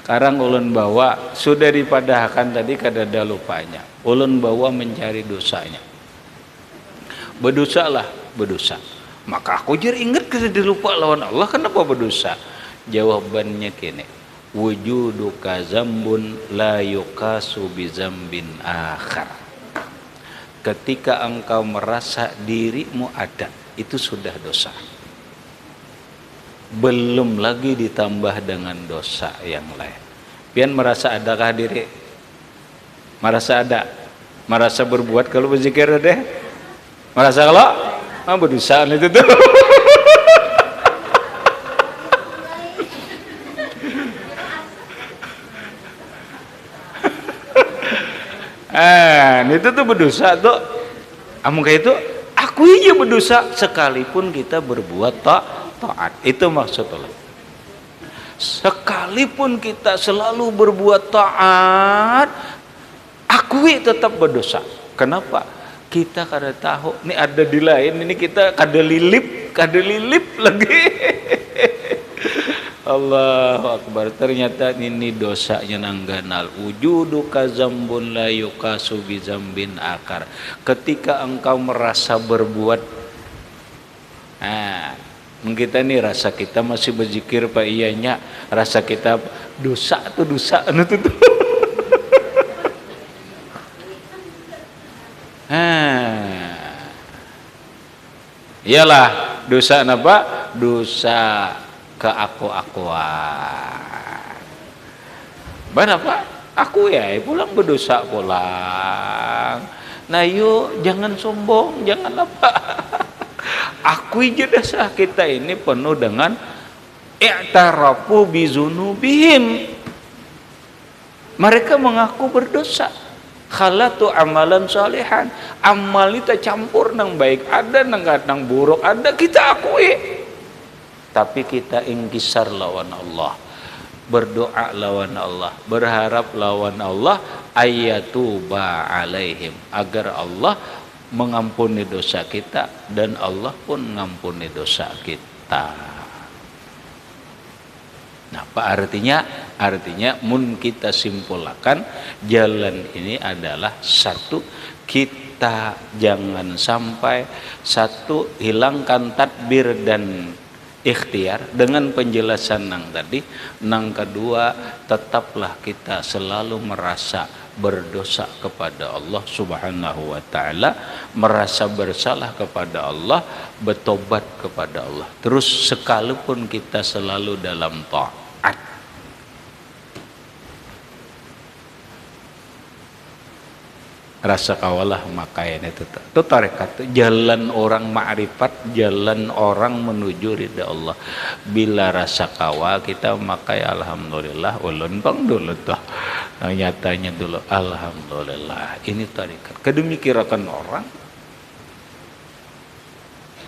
Sekarang ulun bawa sudah dipadahkan tadi kada ada lupanya. Ulun bawa mencari dosanya. Berdosalah, berdosa. Maka aku jadi ingat kada dilupa lawan Allah, kenapa berdosa? Jawabannya kini, wujuduka zambun la yukasu bizambin akhar. Ketika engkau merasa dirimu ada, itu sudah dosa. Belum lagi ditambah dengan dosa yang lain. Pian merasa adakah diri? Merasa ada? Merasa berbuat kalau berzikir deh? Merasa kalau? Berdosa itu tuh. Itu tuh berdosa tuh. Kayak itu aku aja berdosa sekalipun kita berbuat taat. Itu maksud Allah. Sekalipun kita selalu berbuat taat, akui tetap berdosa. Kenapa? Kita kada tahu. Ini ada di lain. Ini kita kada lilip lagi. Allahu Akbar. Ternyata ini dosanya nangganal. Wujuduka zambun la yukasu bizambin akar. Ketika engkau merasa berbuat, kita nih rasa kita masih berzikir Pak iyanya, rasa kita dosa tuh dosa tuh. Iyalah dosa apa? Dosa keaku-akuan. Mana Pak? Aku ya pulang berdosa pulang. Nah yuk jangan sombong, jangan apa. Akui jedasah kita ini penuh dengan i'tarafu bizunubihim. Mereka mengaku berdosa. Khalatu amalan salihan. Amal itu campur nang baik ada, nang buruk ada, kita akui. Tapi kita ingkisar lawan Allah, berdoa lawan Allah, berharap lawan Allah ayatuba alaihim, agar Allah mengampuni dosa kita dan Allah pun mengampuni dosa kita. Nah, apa artinya? Artinya mun kita simpulkan jalan ini adalah satu, kita jangan sampai satu hilangkan tadbir dan ikhtiar dengan penjelasan nang tadi. Nang kedua, tetaplah kita selalu merasa berdosa kepada Allah Subhanahu wa taala, merasa bersalah kepada Allah, bertobat kepada Allah. Terus sekalipun kita selalu dalam taat. Rasa kawalah makanya itu tarekat, jalan orang ma'rifat, jalan orang menuju ridha Allah. Bila rasa kawa kita makai alhamdulillah, ulun bang dulu tuh nyatanya dulu alhamdulillah ini tarekat. Kedemikiran orang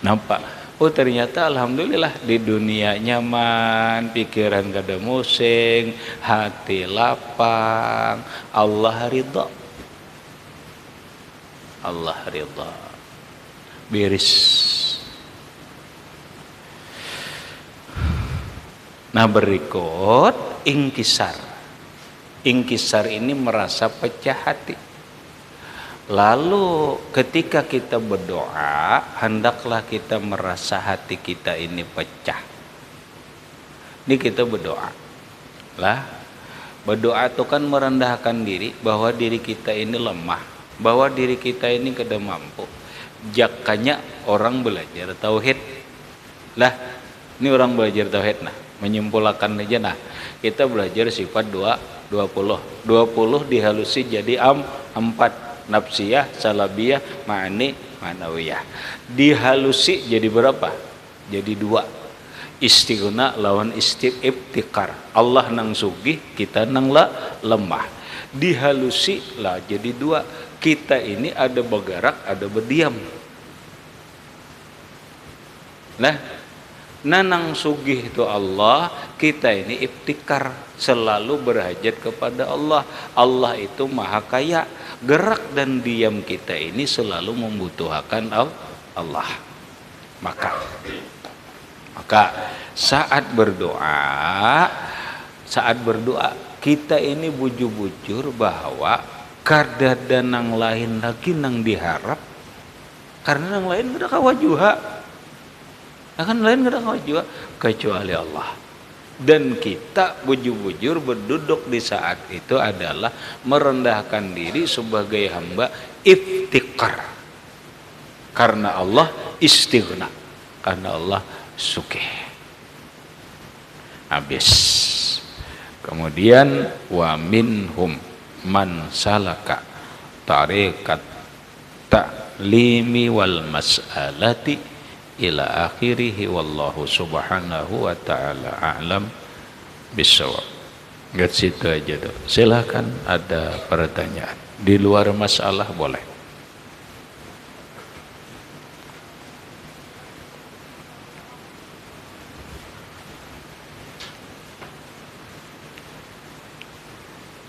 nampak, oh ternyata alhamdulillah di dunia nyaman, pikiran kada musing, hati lapang, Allah ridha. Allah ridha, beres. Nah berikut ingkisar. Ingkisar ini merasa pecah hati. Lalu ketika kita berdoa, hendaklah kita merasa hati kita ini pecah. Ini kita berdoa. Lah, berdoa itu kan merendahkan diri bahwa diri kita ini lemah, bahwa diri kita ini kada mampu. Jakanya orang belajar tauhid. Lah, ini orang belajar tauhid nah, menyimpulkan aja nah. Kita belajar sifat 20 dihalusi jadi 4 nafsiyah, salabiyah, ma'ani, manawiyah. Dihalusi jadi berapa? Jadi 2. Istighna lawan ibtikar. Allah nang sugih, kita nang lemah. Dihalusi lah jadi 2. Kita ini ada bergerak, ada berdiam. Nanang sugih itu Allah, kita ini ibtikar, selalu berhajat kepada Allah. Allah itu maha kaya, gerak dan diam kita ini selalu membutuhkan Allah. Maka saat berdoa kita ini bujur-bujur bahwa kada ada nang lain lagi nang diharap, karena nang lain kada kawajuha. Akan lain kada kawajuha kecuali Allah. Dan kita bujur-bujur berduduk di saat itu adalah merendahkan diri sebagai hamba iftikar. Karena Allah istighna, karena Allah sugih. Habis. Kemudian wa minhum man salaka tariqat ta'limi wal mas'alati ila akhirih, wallahu subhanahu wa ta'ala a'lam bissawab. Enggak situ aja tuh. Silakan ada pertanyaan di luar masalah boleh.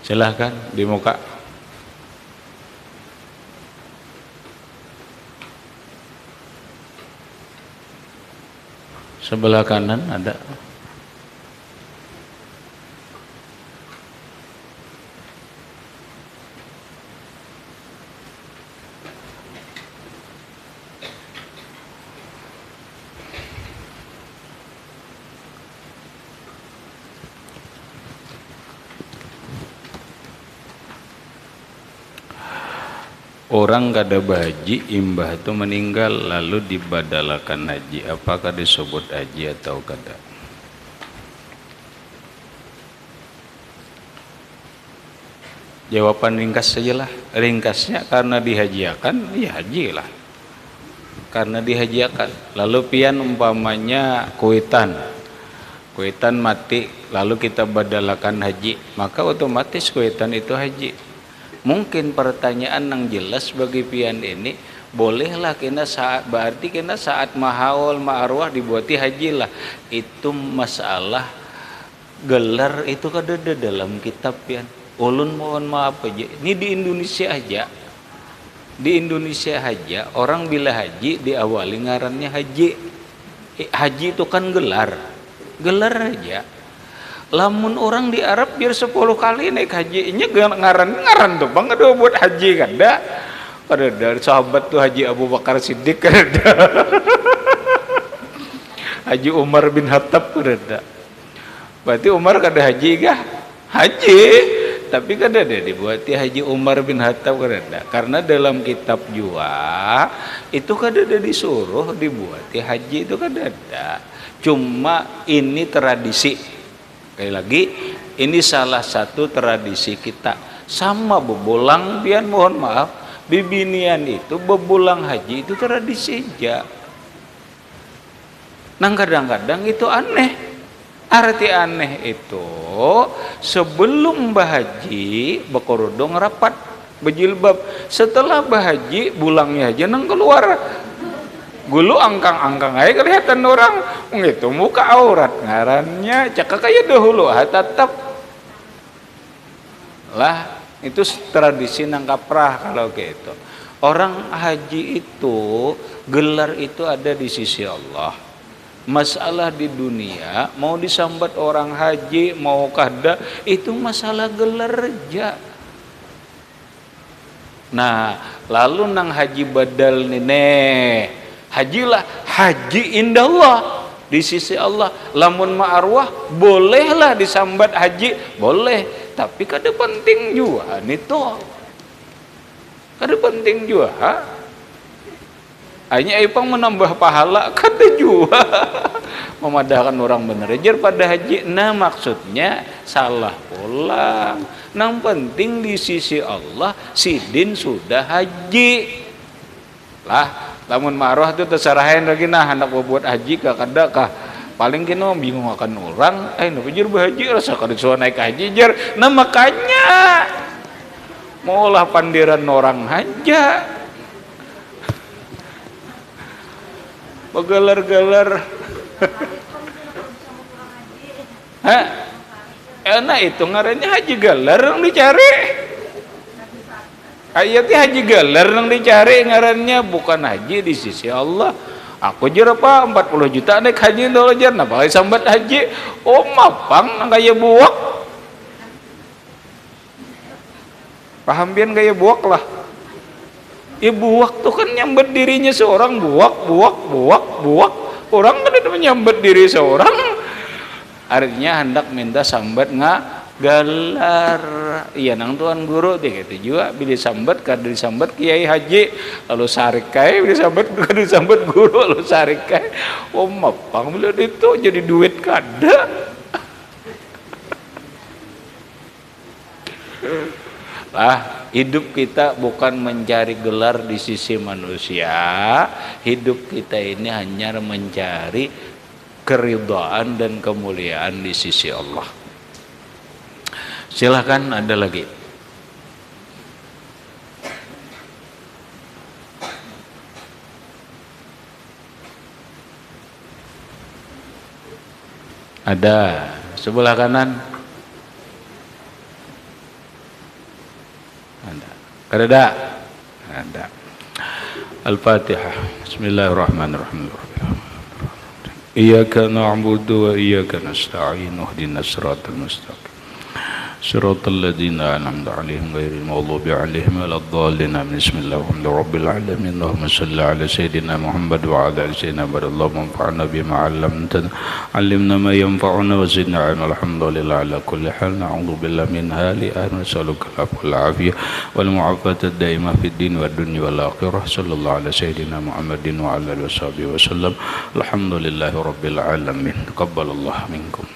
Silakan di muka. Sebelah kanan ada. Orang kada berhaji, imbah itu meninggal lalu dibadalakan haji, apakah disebut haji atau kada? Jawaban ringkas sajalah. Ringkasnya karena dihajiakan, ya hajilah. Karena dihajiakan. Lalu pian umpamanya kuitan mati, lalu kita badalakan haji, maka otomatis kuitan itu haji. Mungkin pertanyaan yang jelas bagi pian ini, bolehlah kena saat, berarti kena saat mahaul ma'arwah dibuati haji lah. Itu masalah gelar itu kada ada dalam kitab pian. Ulun mohon maaf aja, ini di Indonesia aja orang bila haji diawali ngarannya haji. Haji itu kan gelar aja. Lamun orang di Arab biar 10 kali naik haji, nya ngaran tuh bang ada buat haji kan dah. Ada dari sahabat tuh Haji Abu Bakar Siddiq kan ada. Haji Umar bin Khattab kan ada. Berarti Umar kada haji kah? Haji, tapi kada ada dibuati Haji Umar bin Khattab kan ada. Karena dalam kitab jua itu kada ada disuruh dibuati haji, itu kada ada. Cuma ini tradisi. Sekali lagi, ini salah satu tradisi kita. Sama bebulang, pian mohon maaf, bibinian itu bebulang haji itu tradisi aja. Nah kadang-kadang itu aneh. Arti aneh itu sebelum bahaji bekerudung rapat berjilbab, setelah bahaji bulangnya aja nang keluar. Gulu angkang-angkang aja kelihatan orang, itu muka aurat ngarannya cakak kayak dahulu tetap lah. Itu tradisi nang kaprah kalau gitu. Orang haji itu gelar itu ada di sisi Allah. Masalah di dunia mau disambat orang haji mau kada itu masalah gelerja. Nah, lalu nang haji badal nih, hajilah haji indallah di sisi Allah. Lamun ma'arwah bolehlah disambat haji, boleh, tapi kada penting juga nito. Kada penting juga. Hanya ipang menambah pahala kada juga. Memadahkan orang bener aja pada haji. Nah, maksudnya salah pula. Nang penting di sisi Allah sidin sudah haji. Lah, lamun marwah itu terserahin lagi nah hendak buat haji kah kada kah. Paling kino bingung akan orang, nu jir berhaji rasa kada suah naik haji jar. Nah, makanya maulah pandiran orang haja. Gelar-gelar. Hah? Enak itu ngarannya haji gelar yang dicari. Ayatnya haji gelar yang dicari ngarannya bukan haji di sisi Allah. Aku jar apa 40 juta naik haji dulu jar napa sambat haji. Oh mapang gaya buak. Paham bian gaya buak lah. Ya buak tuh kan nyambet dirinya seorang buak. Orang kan itu menyambet diri seorang. Artinya hendak minta sambat galar. Iya nang tuan guru dia gitu juga bila sambat kada disambat kiai haji lalu sarikai bila sambat guru lalu sarikai. Oh mapang bila itu jadi duit kada. Lah, hidup kita bukan mencari gelar di sisi manusia. Hidup kita ini hanya mencari keridhaan dan kemuliaan di sisi Allah. Silakan ada lagi. Ada sebelah kanan. Ada. Ada. Al-Fatihah. Bismillahirrahmanirrahim. Iyyaka na'budu wa iyyaka nasta'in. Ihdinas siratal mustaqim. Siratal ladzina an'amta 'alaihim ghairil maghdubi 'alaihim waladdallin. Bismillahirrahmanirrahim. Alamin. Allahumma shalli 'ala sayyidina Muhammad wa 'ala ali sayyidina Muhammad. Allahumma anfa'na bima 'allamtana. 'Allimna ma yanfa'una wa zidna 'ilma. Alhamdulillah 'ala kulli hal. Na'udzu billahi min hali ahli nas'aluka al-'afwa wal 'afiyah wal mu'afata ad-daimah fid din wad dunya wal akhirah. Sallallahu 'ala sayyidina Muhammadin wa 'ala alihi washabihi wasallam. Alhamdulillahi rabbil alamin. Taqabbalallahu minkum.